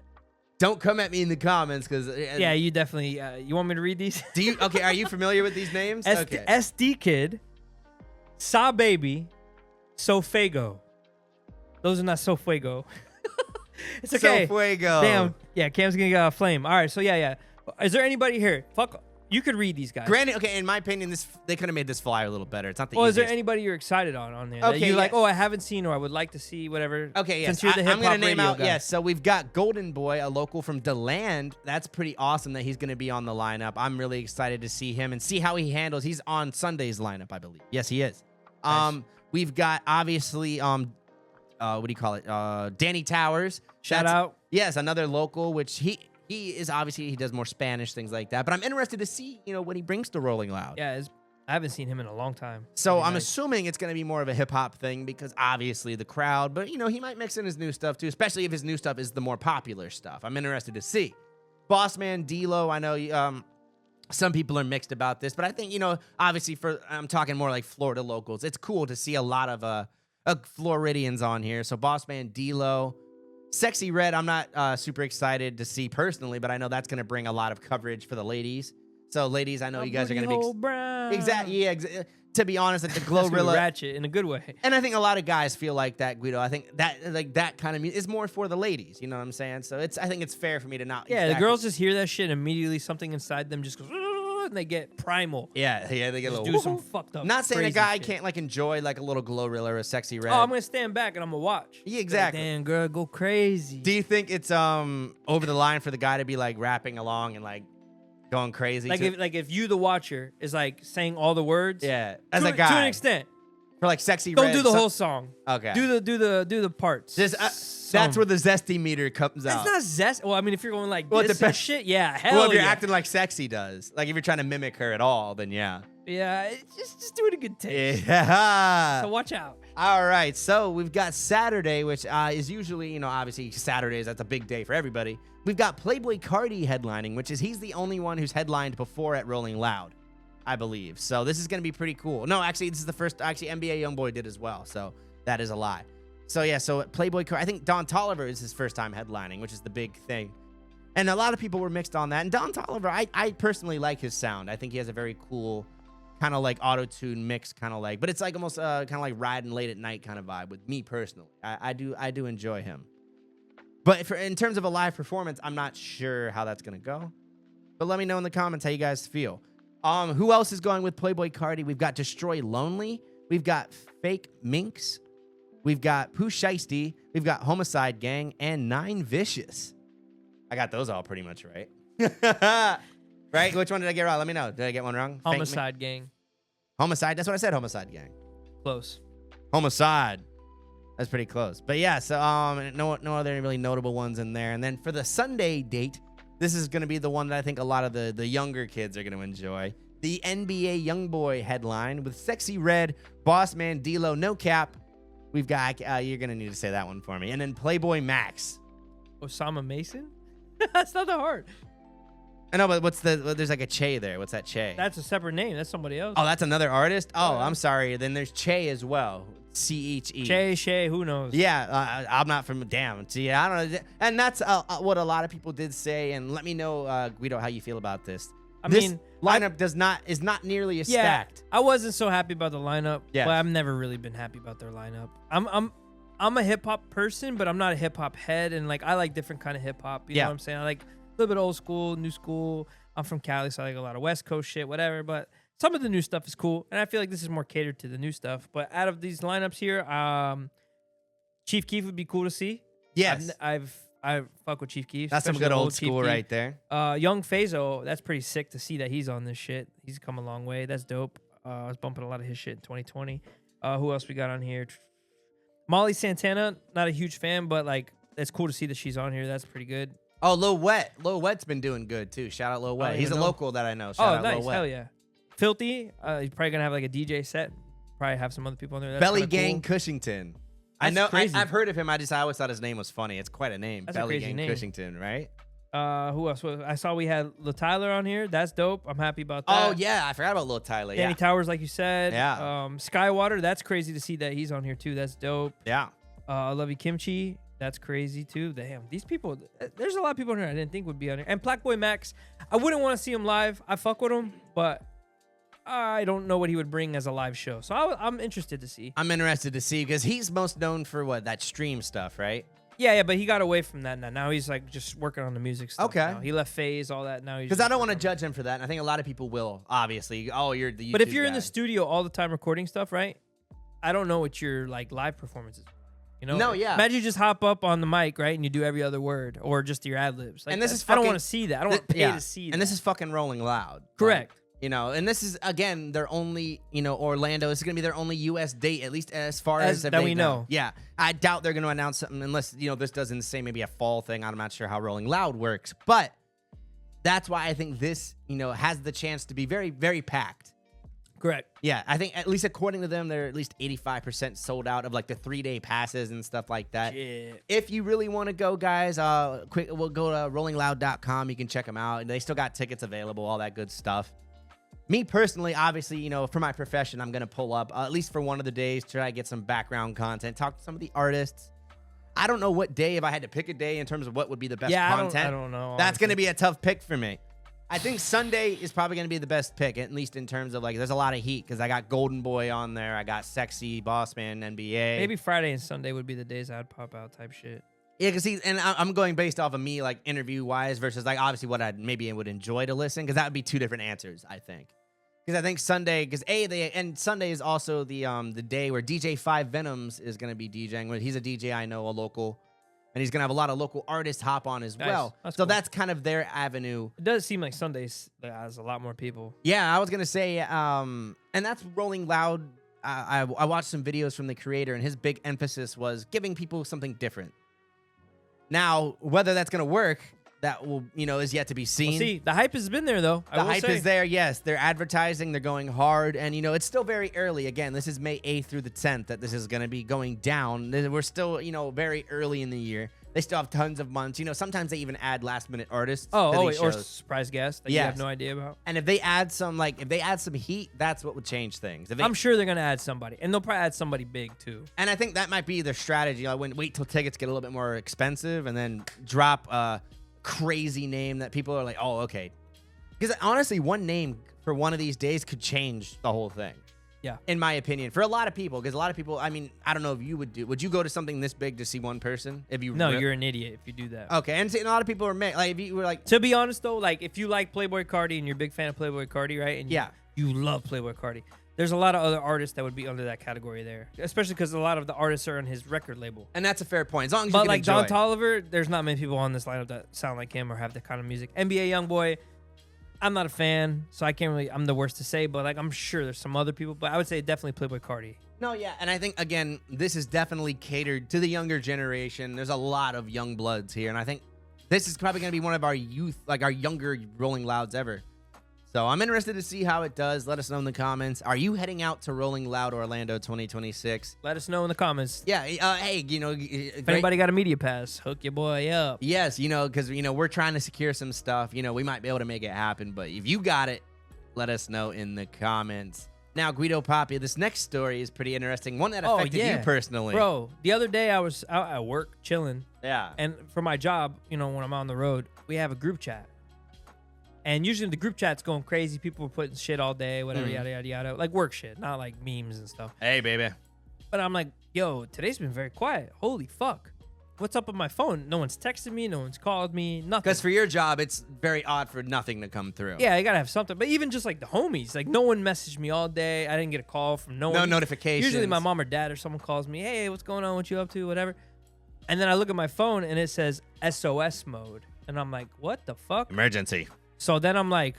don't come at me in the comments because Yeah, you definitely. You want me to read these? Do you? Okay, are you familiar with these names? Okay. SD Kid, Sa Baby, Sofago. Those are not Sofuego. It's okay. So Fuego. Damn. Yeah, Cam's gonna get a flame. All right. So yeah. Is there anybody here? Fuck. You could read these guys. Granted, okay, in my opinion, they could have made this flyer a little better. It's not the Well, is there easiest. anybody you're excited on there? That Okay, you're like, yeah. oh, I haven't seen or I would like to see, whatever. Okay, yes. Since you're the I'm hip-hop going to name radio out, guy. yes. So we've got Golden Boy, a local from DeLand. That's pretty awesome that he's going to be on the lineup. I'm really excited to see him and see how he handles. He's on Sunday's lineup, I believe. Yes, he is. Nice. We've got, obviously, what do you call it? Danny Towers. Shout That's- out. Yes, another local, which he is obviously, he does more Spanish, things like that. But I'm interested to see, what he brings to Rolling Loud. Yeah, I haven't seen him in a long time. So Pretty I'm nice. assuming it's going to be more of a hip hop thing because obviously the crowd, but he might mix in his new stuff too, especially if his new stuff is the more popular stuff. I'm interested to see. Bossman, D-Lo, I know Some people are mixed about this, but I think, obviously I'm talking more like Florida locals. It's cool to see a lot of Floridians on here. So Bossman D-Lo, Sexy Red, I'm not super excited to see personally, but I know that's going to bring a lot of coverage for the ladies. So ladies, I know you guys are going to be exactly. Yeah, to be honest, like the Glorilla ratchet in a good way. And I think a lot of guys feel like that, Guido. I think that kind of music is more for the ladies. You know what I'm saying? So I think it's fair for me to not. Yeah, the girls just hear that shit and immediately something inside them just goes and they get primal. Yeah, they get a little. Do some fucked up. Not saying a guy shit. can't like enjoy like a little Glorilla or a Sexy Red. Oh, I'm gonna stand back and I'm gonna watch. Yeah, exactly. Like, damn, girl, go crazy. Do you think it's over the line for the guy to be like rapping along and like going crazy? If you, the watcher, is like saying all the words. Yeah, as a to guy an extent. For like Sexy Don't Red. do the whole song. Okay. Do the parts. That's where the zesty meter comes out. It's not zest. Well, I mean, if you're going like Well, it this and depends. shit, yeah, hell Well, if you're yeah. acting like Sexy does, like if you're trying to mimic her at all, then yeah. Yeah, just do it a good taste. Yeah. So watch out. All right, so we've got Saturday, which is usually, obviously Saturdays, that's a big day for everybody. We've got Playboy Cardi headlining, which is he's the only one who's headlined before at Rolling Loud, I believe. So this is going to be pretty cool. No, actually, this is the first, NBA Youngboy did as well, so that is a lie. So yeah, so Playboy Cardi, I think Don Toliver is his first time headlining, which is the big thing. And a lot of people were mixed on that. And Don Toliver, I personally like his sound. I think he has a very cool kind of like auto-tune mix, kind of like, but it's like almost kind of like riding late at night kind of vibe with me personally. I do enjoy him. But in terms of a live performance, I'm not sure how that's going to go. But let me know in the comments how you guys feel. Who else is going with Playboy Cardi? We've got Destroy Lonely. We've got Fake Minx. We've got Pooh Shiesty. We've got Homicide Gang and Nine Vicious. I got those all pretty much right. Right? Which one did I get wrong? Let me know. Did I get one wrong? Homicide Gang. Homicide? That's what I said, Homicide Gang. Close. Homicide. That's pretty close. But yeah, so no other really notable ones in there. And then for the Sunday date, this is going to be the one that I think a lot of the younger kids are going to enjoy. The NBA Youngboy headline with Sexy Red, Bossman D-Lo, No Cap. We've got, you're going to need to say that one for me. And then Playboy Max. Osama Mason? That's not that hard. I know, but there's like a Che there. What's that Che? That's a separate name. That's somebody else. Oh, that's another artist? Oh, I'm sorry. Then there's Che as well. C-H-E. Che, Shay, who knows? Yeah, I'm not from damn. See, I don't know. And that's what a lot of people did say. And let me know, Guido, how you feel about this. This lineup is not nearly as stacked. I wasn't so happy about the lineup. Yeah. But I've never really been happy about their lineup. I'm a hip hop person, but I'm not a hip hop head. And like I like different kind of hip hop. You know what I'm saying? I like a little bit old school, new school. I'm from Cali, so I like a lot of West Coast shit, whatever. But some of the new stuff is cool, and I feel like this is more catered to the new stuff. But out of these lineups here, Chief Keef would be cool to see. Yes. I fuck with Chief Keef. That's some good old school right there. Young Fazo, that's pretty sick to see that he's on this shit. He's come a long way. That's dope. I was bumping a lot of his shit in 2020. Who else we got on here? Molly Santana, not a huge fan, but like it's cool to see that she's on here. That's pretty good. Oh, Lil Wet. Lil Wet's been doing good too. Shout out Lil Wet. He's a local that I know. Shout out nice. Lil Wet. Hell yeah. Filthy. He's probably gonna have like a DJ set. Probably have some other people on there. That's Belly kinda Gang cool. Cushington. I That's know. crazy. I've heard of him. I always thought his name was funny. It's quite a name. That's a Belly crazy Gang name. Cushington, right? Who else? I saw we had Lil Tyler on here. That's dope. I'm happy about that. Oh yeah, I forgot about Lil Tyler. Danny Yeah. Towers, like you said. Yeah. Skywater. That's crazy to see that he's on here too. That's dope. Yeah. I Love You Kimchi. That's crazy too. Damn, these people. There's a lot of people on here I didn't think would be on here. And Blackboy Max. I wouldn't want to see him live. I fuck with him, but I don't know what he would bring as a live show. So I'm interested to see. I'm interested to see because he's most known for what, that stream stuff, right? Yeah, but he got away from that now. Now he's like just working on the music stuff. Okay. now. He left Phase, all that. Now he's Because I don't want to judge him for that. And I think a lot of people will, obviously. Oh, you're the YouTube But if you're in guy. the studio all the time recording stuff, right? I don't know what your like live performances. You know? No, yeah. Imagine you just hop up on the mic, right, and you do every other word or just your ad libs. Like, And this is I don't fucking- want to see that. I don't want to pay to see that. And this is fucking Rolling Loud. Correct. Like, and this is, again, their only, Orlando. This is going to be their only U.S. date, at least as far as that they we know. Yeah. I doubt they're going to announce something unless, this doesn't say maybe a fall thing. I'm not sure how Rolling Loud works. But that's why I think this, has the chance to be very, very packed. Correct. Yeah, I think at least according to them, they're at least 85% sold out of like the 3-day passes and stuff like that. Shit. If you really want to go, guys, we'll go to rollingloud.com. You can check them out. They still got tickets available, all that good stuff. Me personally, obviously, you know, for my profession, I'm going to pull up at least for one of the days, try to get some background content, talk to some of the artists. I don't know what day, if I had to pick a day in terms of what would be the best content. I don't know. That's going to be a tough pick for me. I think Sunday is probably going to be the best pick, at least in terms of, like, there's a lot of heat because I got Golden Boy on there. I got Sexy, Bossman, NBA. Maybe Friday and Sunday would be the days I'd pop out type shit. Yeah, because I'm going based off of me, like, interview-wise versus, like, obviously what I maybe would enjoy to listen because that would be two different answers, I think. Because I think Sunday, and Sunday is also the day where DJ 5 Venoms is going to be DJing. He's a DJ I know, a local. And he's going to have a lot of local artists hop on as well. That's so cool. That's kind of their avenue. It does seem like Sundays has a lot more people. Yeah, I was going to say, and that's Rolling Loud. I watched some videos from the creator, and his big emphasis was giving people something different. Now, whether that's going to work, that will, is yet to be seen. Well, see, the hype has been there, though. The hype is there, yes. They're advertising. They're going hard. And, it's still very early. Again, this is May 8th through the 10th that this is going to be going down. We're still, very early in the year. They still have tons of months. Sometimes they even add last-minute artists. Or surprise guests that you Yes. have no idea about. And if they add some heat, that's what would change things. I'm sure they're going to add somebody. And they'll probably add somebody big, too. And I think that might be their strategy. Wait till tickets get a little bit more expensive and then drop crazy name that people are like, oh, okay. Because honestly, one name for one of these days could change the whole thing. Yeah. In my opinion, for a lot of people, because a lot of people, I don't know if you would you go to something this big to see one person? No, you're an idiot if you do that. Okay, and a lot of people are like, if you were like, to be honest though, like if you like Playboi Carti and you're a big fan of Playboi Carti, right? And Yeah. you love Playboi Carti. There's a lot of other artists that would be under that category there, especially because a lot of the artists are on his record label. and that's a fair point. As long as But you can like enjoy. Don Toliver, there's not many people on this lineup that sound like him or have that kind of music. NBA YoungBoy, I'm not a fan, so I can't really. I'm the worst to say, but like I'm sure there's some other people. But I would say definitely Playboi Carti. No, yeah, and I think again, this is definitely catered to the younger generation. There's a lot of young bloods here, and I think this is probably going to be one of our youth, like our younger Rolling Louds ever. So I'm interested to see how it does. Let us know in the comments. Are you heading out to Rolling Loud Orlando 2026? Let us know in the comments. Yeah, hey, If anybody got a media pass, hook your boy up. Yes, because we're trying to secure some stuff. We might be able to make it happen, but if you got it, let us know in the comments. Now, Guido Papi, this next story is pretty interesting. One that affected you personally. Bro, the other day I was out at work chilling. Yeah. And for my job, when I'm on the road, we have a group chat. And usually the group chat's going crazy. People were putting shit all day, whatever, yada, yada, yada. Like work shit, not like memes and stuff. Hey, baby. But I'm like, yo, today's been very quiet. Holy fuck. What's up with my phone? No one's texted me. No one's called me. Nothing. Because for your job, it's very odd for nothing to come through. Yeah, you got to have something. But even just like the homies, like no one messaged me all day. I didn't get a call from no one. No notifications. Usually my mom or dad or someone calls me, hey, what's going on? What you up to? Whatever. And then I look at my phone and it says SOS mode. And I'm like, what the fuck? Emergency. So then I'm like,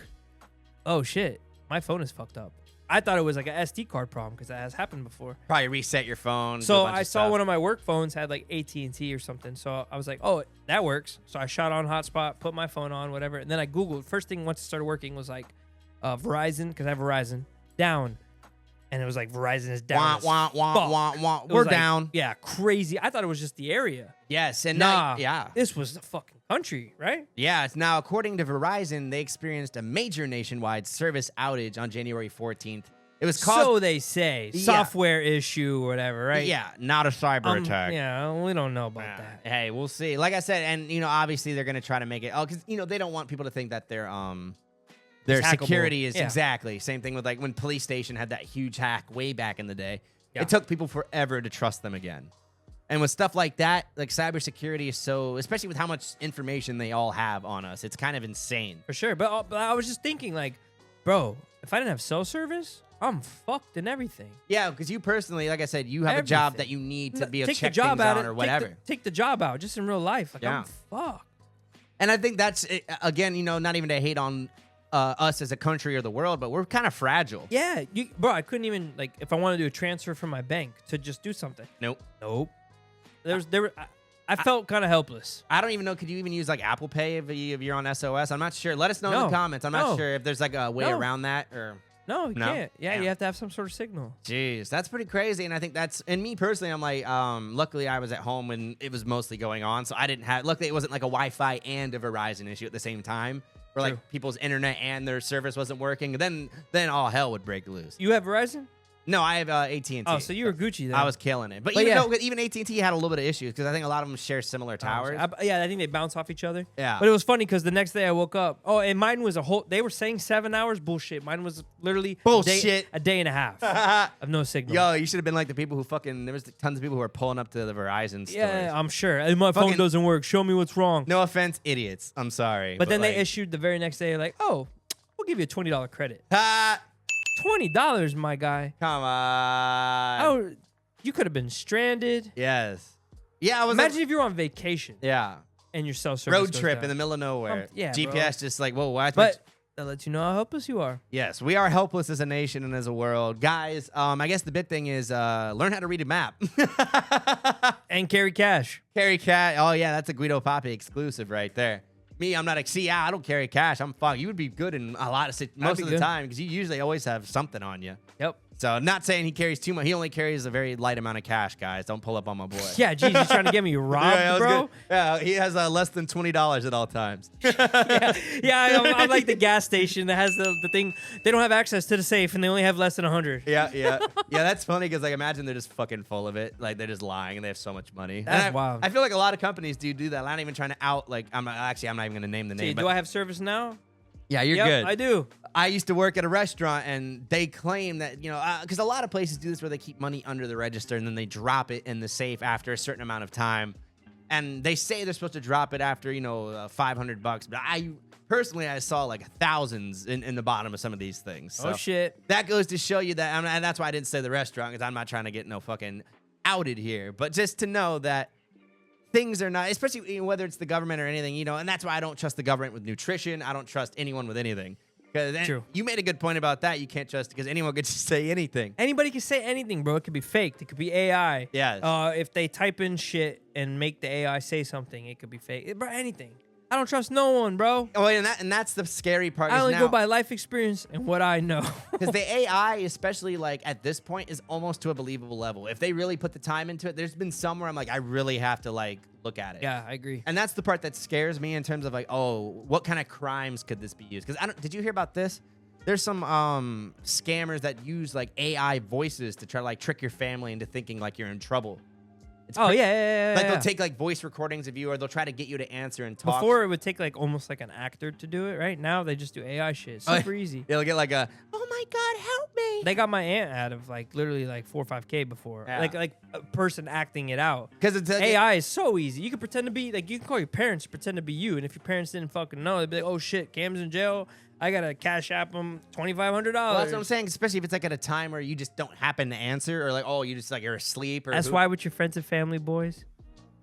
oh shit, my phone is fucked up. I thought it was like an SD card problem because that has happened before. Probably reset your phone. So I saw one of my work phones had like AT&T or something. So I was like, oh, that works. So I shot on hotspot, put my phone on, whatever. And then I Googled. First thing once it started working was like Verizon, because I have Verizon, down. And it was like Verizon is down. We're down. Yeah, crazy. I thought it was just the area. Yes, and Nah, yeah. This was the fucking country, right? Yeah, it's now according to Verizon, they experienced a major nationwide service outage on January 14th. It was caused. So they say. Yeah. Software issue or whatever, right? Yeah, not a cyber attack. Yeah, we don't know about that. Hey, we'll see. Like I said, and obviously they're gonna try to make it. Oh, because they don't want people to think that their It's security hackable. is Yeah. exactly same thing with like when Police Station had that huge hack way back in the day. Yeah. It took people forever to trust them again. And with stuff like that, like cybersecurity is so, especially with how much information they all have on us, it's kind of insane. For sure. But I was just thinking, like, bro, if I didn't have cell service, I'm fucked in everything. Yeah, because you personally, like I said, you have a job Everything. that you need to be able to Take check the job things out on or whatever. Take the job out, just in real life. Like, Yeah. I'm fucked. And I think that's, again, not even to hate on us as a country or the world, but we're kind of fragile. Yeah, bro, I couldn't even, like, if I want to do a transfer from my bank to just do something. Nope. I felt kind of helpless. I don't even know. Could you even use like Apple Pay if you're on SOS? I'm not sure. Let us know in No. the comments. I'm not No. sure if there's like a way No. around that or. No, you No? can't. Yeah, Damn. you have to have some sort of signal. Jeez, that's pretty crazy. And I think and me personally, I'm like, luckily I was at home when it was mostly going on. So I didn't have, luckily it wasn't like a Wi-Fi and a Verizon issue at the same time. Where True. like people's internet and their service wasn't working. Then all hell would break loose. You have Verizon? No, I have AT&T. Oh, so you were Gucci then. I was killing it. But even AT&T had a little bit of issues because I think a lot of them share similar towers. Yeah, I think they bounce off each other. Yeah. But it was funny because the next day I woke up. Oh, and mine was they were saying 7 hours. Bullshit. Mine was literally Bullshit. a day and a half of no signal. Yo, you should have been like the people who fucking, there was tons of people who were pulling up to the Verizon stores. Yeah, I'm sure. And my phone Fucking- doesn't work. Show me what's wrong. No offense, idiots. I'm sorry. But then they like, issued the very next day, like, oh, we'll give you a $20 credit. ah, $20, my guy. come on. Oh, you could have been stranded. Yes. Yeah, I was Imagine if you were on vacation yeah. and your cell service Road goes trip down. in the middle of nowhere. Yeah, GPS bro. just like, whoa, why? But that lets you know how helpless you are. Yes, we are helpless as a nation and as a world. Guys, I guess the big thing is learn how to read a map. And carry cash. Carry cash. Oh, yeah, that's a Guido Papi exclusive right there. Me, I'm not I don't carry cash. I'm fuck. You would be good in a lot of most be of the good. time because you usually always have something on you. Yep. So not saying he carries too much. He only carries a very light amount of cash, guys. Don't pull up on my boy. Yeah, geez, he's trying to get me robbed, that was bro. good. Yeah, he has less than $20 at all times. Yeah, I'm like the gas station that has the thing. They don't have access to the safe, and they only have less than 100. Yeah. That's funny because like imagine they're just fucking full of it. Like they're just lying and they have so much money. That's And wild. I feel like a lot of companies do that. I'm not even trying to out. Like I'm not even gonna name the name. See, but do I have service now? yeah, you're Yep, good. I do. I used to work at a restaurant, and they claim that, because a lot of places do this where they keep money under the register and then they drop it in the safe after a certain amount of time. And they say they're supposed to drop it after, $500. But I saw like thousands in the bottom of some of these things. So Oh, shit. that goes to show you that, and that's why I didn't say the restaurant, because I'm not trying to get no fucking outed here. But just to know that things are not, especially whether it's the government or anything, and that's why I don't trust the government with nutrition. I don't trust anyone with anything. True. You made a good point about that. You can't trust because anyone could just say anything. Anybody can say anything, bro. It could be faked. It could be AI. Yes. If they type in shit and make the AI say something, it could be fake. Bro, anything. I don't trust no one, bro. Oh, and that's the scary part. I is only now, go by life experience and what I know. because the AI, especially like at this point, is almost to a believable level. If they really put the time into it, there's been some where I'm like, I really have to like look at it. Yeah, I agree. And that's the part that scares me in terms of like, oh, what kind of crimes could this be used? Because did you hear about this? There's some scammers that use like AI voices to try to like trick your family into thinking like you're in trouble. It's Oh, yeah. Like they'll take like voice recordings of you, or they'll try to get you to answer and talk. Before it would take like almost like an actor to do it, right? Now they just do AI shit. Oh, Super easy. They'll get like a, oh my God, help me. They got my aunt out of like literally like 4 or 5K before. Yeah. Like a person acting it out. Because it's AI is so easy. You can pretend to be like, you can call your parents, pretend to be you, and if your parents didn't fucking know, they'd be like, oh shit, Cam's in jail. I gotta cash app them $2,500. Well, that's what I'm saying, especially if it's like at a time where you just don't happen to answer, or like, oh, you just like you're asleep. Or That's who- why with your friends and family, boys,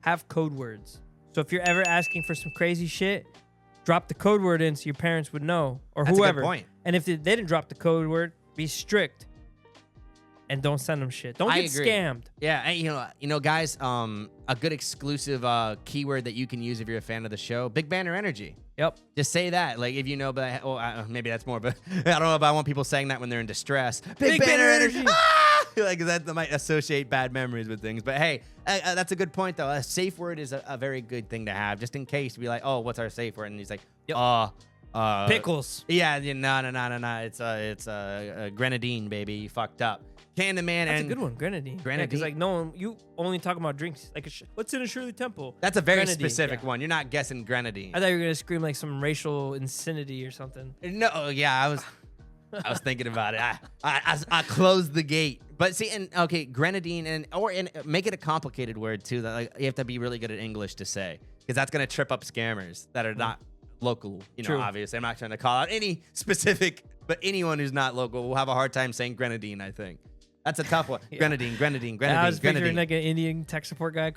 have code words. So if you're ever asking for some crazy shit, drop the code word in so your parents would know, or That's a good whoever. point. And if they didn't drop the code word, be strict and don't send them shit. Don't I get agree. scammed. Yeah, and guys, a good exclusive keyword that you can use if you're a fan of the show, Big Banner Energy. Yep. Just say that, like if you know, but maybe that's more. But I don't know if I want people saying that when they're in distress. Big Banner Energy. Ah! Like that might associate bad memories with things. But hey, that's a good point though. A safe word is a very good thing to have, just in case. Be like, oh, what's our safe word? And he's like, Yep. Pickles. Yeah, no. It's grenadine, baby. You fucked up. Candyman. That's and a good one, grenadine. Grenadine. Because like no one, you only talk about drinks. Like what's in a Shirley Temple? That's a very Grenadine, specific yeah. one. You're not guessing grenadine. I thought you were gonna scream like some racial insanity or something. No, yeah, I was thinking about it. I closed the gate. But see, and okay, grenadine and make it a complicated word too. That like you have to be really good at English to say, because that's gonna trip up scammers that are not local. True. Obviously, I'm not trying to call out any specific, but anyone who's not local will have a hard time saying grenadine. I think that's a tough one. Yeah. Grenadine. And I was picturing Grenadine. like an Indian tech support guy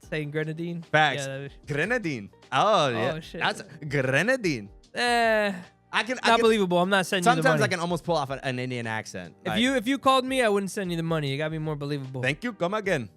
saying grenadine. Facts. Yeah, Grenadine. Oh yeah. shit. That's grenadine. I can. Not believable. I'm not sending you the Sometimes money. I can almost pull off an Indian accent. If you called me, I wouldn't send you the money. You gotta be more believable. Thank you. Come again.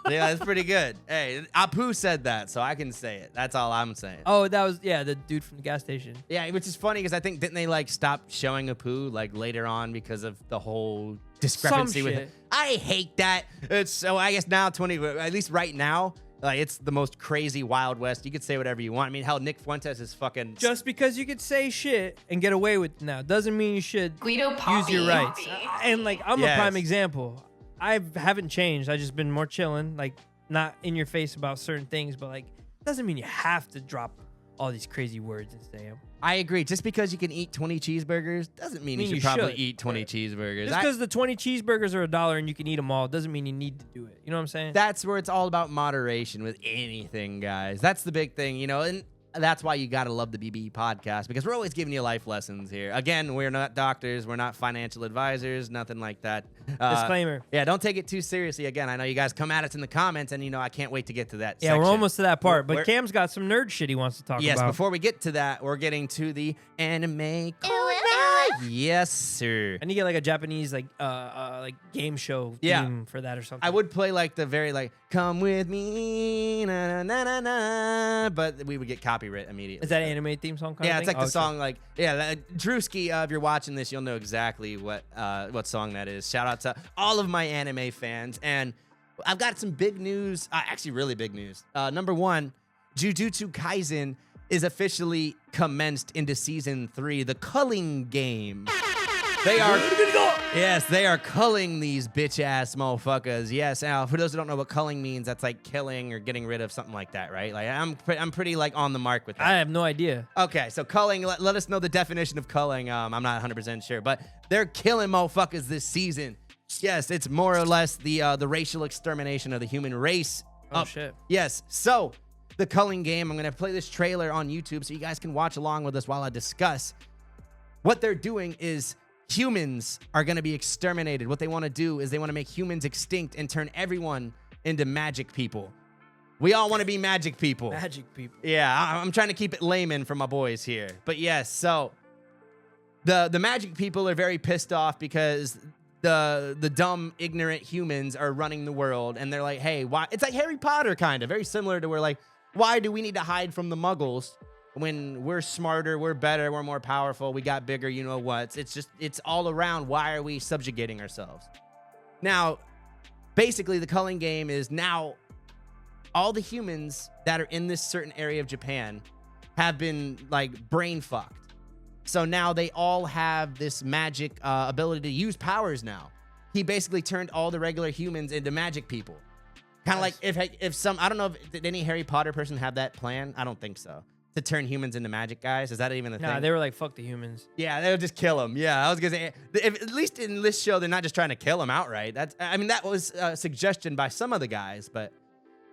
Yeah, that's pretty good. Hey, Apu said that, so I can say it. That's all I'm saying. Oh, that was the dude from the gas station. Yeah, which is funny because I think didn't they like stop showing Apu like later on because of the whole discrepancy with shit. it? I hate that. It's so I guess now at least right now, like it's the most crazy Wild West. You could say whatever you want. I mean, hell, Nick Fuentes is fucking Just because you could say shit and get away with it now doesn't mean you should Guido Papi. use your rights. And like I'm Yes. a prime example. I haven't changed. I just been more chilling, like not in your face about certain things, but like doesn't mean you have to drop all these crazy words and say them. I agree. Just because you can eat 20 cheeseburgers doesn't mean you should probably eat 20 cheeseburgers. Just because the 20 cheeseburgers are $1 and you can eat them all doesn't mean you need to do it. You know what I'm saying? That's where it's all about moderation with anything, guys. That's the big thing, and that's why you got to love the BBE podcast because we're always giving you life lessons here. Again, we're not doctors. We're not financial advisors, nothing like that. Disclaimer. Yeah, don't take it too seriously. Again, I know you guys come at us in the comments, and, I can't wait to get to that Yeah, section. we're almost to that part. But We're- Cam's got some nerd shit he wants to talk Yes, about. before we get to that, we're getting to the anime corner. Yes, sir. I need to get like a Japanese like game show Yeah. theme for that or something. I would play like the very come with me, na na na na na, but we would get copyright immediately. Is that an anime theme song? Kind Yeah, of it's thing? like the Oh, song, Drewski. If you're watching this, you'll know exactly what song that is. Shout out to all of my anime fans, and I've got some big news. Actually, really big news. Number one, Jujutsukaisen is officially commenced into season 3, the culling game. They are culling these bitch ass motherfuckers. Yes. Now, for those who don't know what culling means, that's like killing or getting rid of something like that, right? Like I'm pretty like on the mark with that. I have no idea. Okay, so culling, let us know the definition of culling. I'm not 100% sure, but they're killing motherfuckers this season. Yes, it's more or less the racial extermination of the human race. Oh, shit. Yes, so the culling game, I'm going to play this trailer on YouTube so you guys can watch along with us while I discuss. What they're doing is humans are going to be exterminated. What they want to do is they want to make humans extinct and turn everyone into magic people. We all want to be magic people. Magic people. Yeah, I'm trying to keep it layman for my boys here. But yes, so the magic people are very pissed off because the dumb, ignorant humans are running the world, and they're like, hey, why? It's like Harry Potter, kind of. Very similar to where, like, why do we need to hide from the muggles when we're smarter, we're better, we're more powerful, we got bigger, you know what? It's all around. Why are we subjugating ourselves? Now, basically, the culling game is now all the humans that are in this certain area of Japan have been, like, brain fucked. So now they all have this magic ability to use powers now. He basically turned all the regular humans into magic people. Kind of like if some, I don't know, did any Harry Potter person have that plan? I don't think so. To turn humans into magic guys? Is that even a thing? Nah, they were like, fuck the humans. Yeah, they'll just kill them. Yeah, I was going to say, at least in this show, they're not just trying to kill them outright. That was a suggestion by some of the guys, but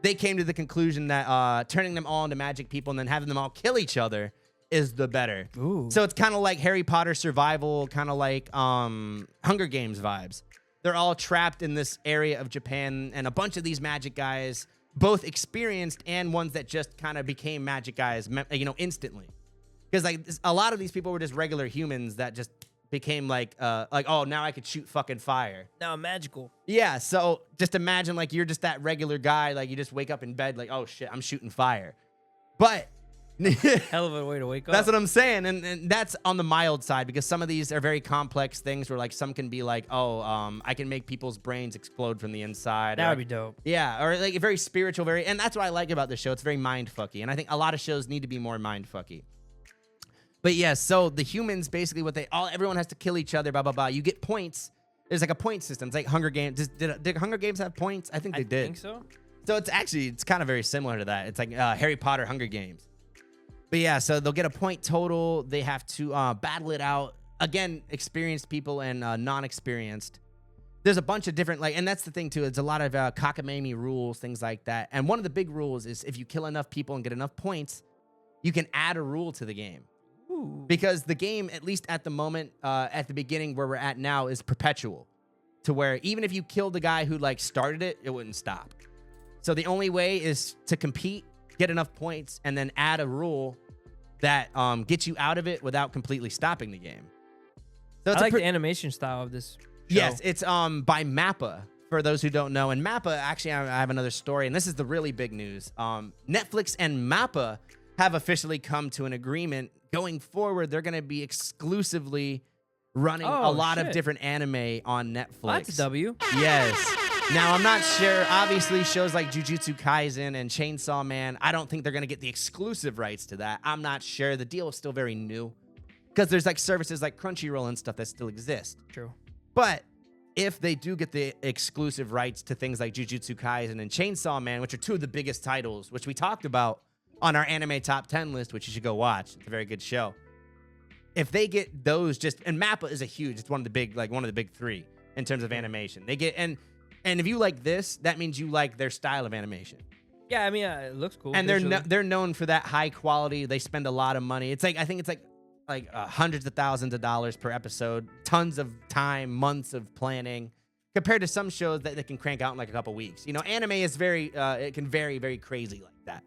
they came to the conclusion that turning them all into magic people and then having them all kill each other is the better. Ooh. So it's kind of like Harry Potter survival, kind of like Hunger Games vibes. They're all trapped in this area of Japan, and a bunch of these magic guys, both experienced and ones that just kind of became magic guys, instantly. Because like a lot of these people were just regular humans that just became like, oh, now I could shoot fucking fire. Now I'm magical. Yeah, so just imagine like you're just that regular guy, like you just wake up in bed like, oh shit, I'm shooting fire. But Hell of a way to wake up. that's what I'm saying, and that's on the mild side because some of these are very complex things where like some can be like, I can make people's brains explode from the inside. That would be dope. Yeah, or like very spiritual, and that's what I like about this show. It's very mind fucky, and I think a lot of shows need to be more mind fucky. But yeah, so the humans basically everyone has to kill each other, blah blah blah. You get points. There's like a point system. It's like Hunger Games. Did Hunger Games have points? I think they did. I think so. So it's kind of very similar to that. It's like Harry Potter Hunger Games. But yeah, so they'll get a point total. They have to battle it out. Again, experienced people and non-experienced. There's a bunch of different, and that's the thing too. It's a lot of cockamamie rules, things like that. And one of the big rules is if you kill enough people and get enough points, you can add a rule to the game. Ooh. Because the game, at least at the moment, at the beginning where we're at now, is perpetual. To where even if you killed the guy who like started it, it wouldn't stop. So the only way is to compete, get enough points, and then add a rule that gets you out of it without completely stopping the game. So I it's like the animation style of this show. Yes, it's by MAPPA for those who don't know, and MAPPA, actually, I have another story, and this is the really big news. Netflix and MAPPA have officially come to an agreement. Going forward, they're going to be exclusively running a lot of different anime on Netflix. Well, that's a W. Yes. Now, I'm not sure. Obviously, shows like Jujutsukaisen and Chainsaw Man, I don't think they're going to get the exclusive rights to that. I'm not sure. The deal is still very new because there's like services like Crunchyroll and stuff that still exist. True. But if they do get the exclusive rights to things like Jujutsu Kaisen and Chainsaw Man, which are two of the biggest titles, which we talked about on our anime top 10 list, which you should go watch. It's a very good show. If they get those and MAPPA is it's one of the big three in terms of animation. They get, and if you like this, that means you like their style of animation. Yeah, I mean, it looks cool. And they're known for that high quality. They spend a lot of money. It's like, I think it's like hundreds of thousands of dollars per episode, tons of time, months of planning, compared to some shows that they can crank out in like a couple weeks. You know, anime is it can vary very crazy like that.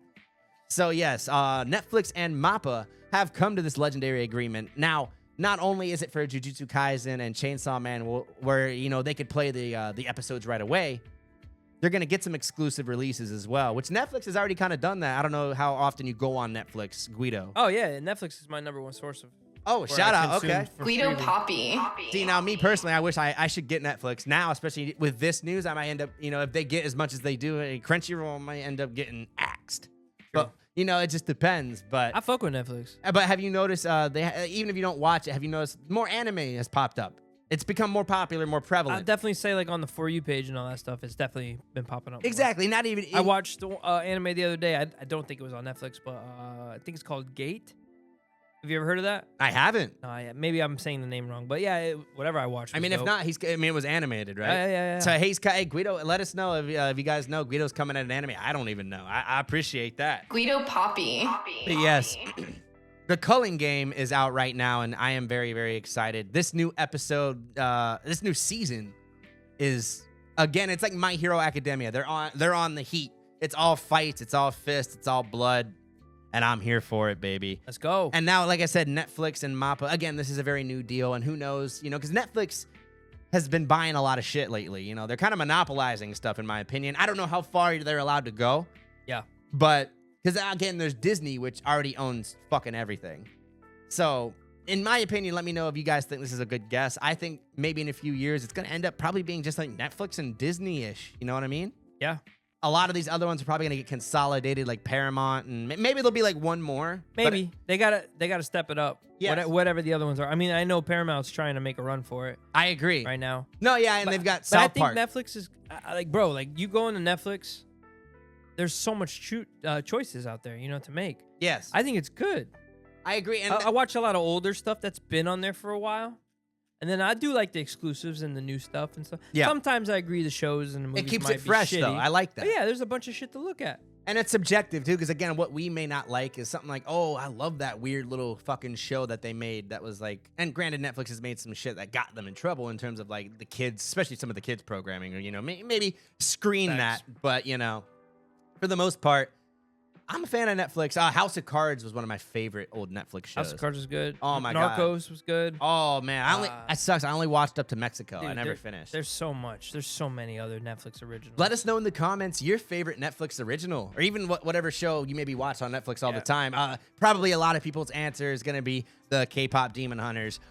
So yes, Netflix and MAPPA have come to this legendary agreement. Now, not only is it for Jujutsu Kaisen and Chainsaw Man, where they could play the episodes right away, they're gonna get some exclusive releases as well, which Netflix has already kind of done that. I don't know how often you go on Netflix, Guido. Oh yeah, Netflix is my number one source of. Oh, shout out. Okay. Guido Papi. See, now me personally, I wish I should get Netflix now, especially with this news. I might end up, if they get as much as they do, Crunchyroll might end up getting axed. But it just depends. But I fuck with Netflix. But have you noticed? Even if you don't watch it, have you noticed more anime has popped up? It's become more popular, more prevalent. I'd definitely say like on the For You page and all that stuff, it's definitely been popping up. Exactly. Not even. I watched anime the other day. I don't think it was on Netflix, but I think it's called Gate. Have you ever heard of that? I haven't. Yeah, maybe I'm saying the name wrong, but yeah, whatever I watched. I mean, if not, it was animated, right? Yeah. So hey, Guido, let us know if you guys know Guido's coming at an anime. I don't even know. I appreciate that. Guido Papi. But yes, the Culling Game is out right now, and I am very, very excited. This new episode, this new season is, again, it's like My Hero Academia. They're on the heat. It's all fights. It's all fists. It's all blood. And I'm here for it, baby. Let's go. And now, like I said, Netflix and MAPPA, again, this is a very new deal. And who knows, because Netflix has been buying a lot of shit lately. They're kind of monopolizing stuff, in my opinion. I don't know how far they're allowed to go. Yeah. But, because again, there's Disney, which already owns fucking everything. So, in my opinion, let me know if you guys think this is a good guess. I think maybe in a few years, it's going to end up probably being just like Netflix and Disney-ish. You know what I mean? Yeah. A lot of these other ones are probably gonna get consolidated, like Paramount, and maybe there'll be like one more. Maybe they gotta step it up. Yes. Whatever the other ones are. I mean, I know Paramount's trying to make a run for it. I agree. Right now. No, yeah, and they've got But South Park. I think Netflix is bro. Like you go into Netflix, there's so much choices out there, to make. Yes, I think it's good. I agree. And I watch a lot of older stuff that's been on there for a while. And then I do like the exclusives and the new stuff and stuff. Yeah. Sometimes I agree the shows and the movies it keeps might it fresh, be shitty. though. I like that. But yeah, there's a bunch of shit to look at. And it's subjective, too, because, again, what we may not like is something like, oh, I love that weird little fucking show that they made that was like, and granted, Netflix has made some shit that got them in trouble in terms of, like, the kids, especially some of the kids programming, or, maybe screen Thanks. that. But, for the most part, I'm a fan of Netflix. House of Cards was one of my favorite old Netflix shows. House of Cards was good. Oh, my God. Narcos was good. Oh, man. It sucks. I only watched up to Mexico. Dude, I never finished. There's so much. There's so many other Netflix originals. Let us know in the comments your favorite Netflix original, or even whatever show you maybe watch on Netflix all the time. Probably a lot of people's answer is going to be the K-pop Demon Hunters.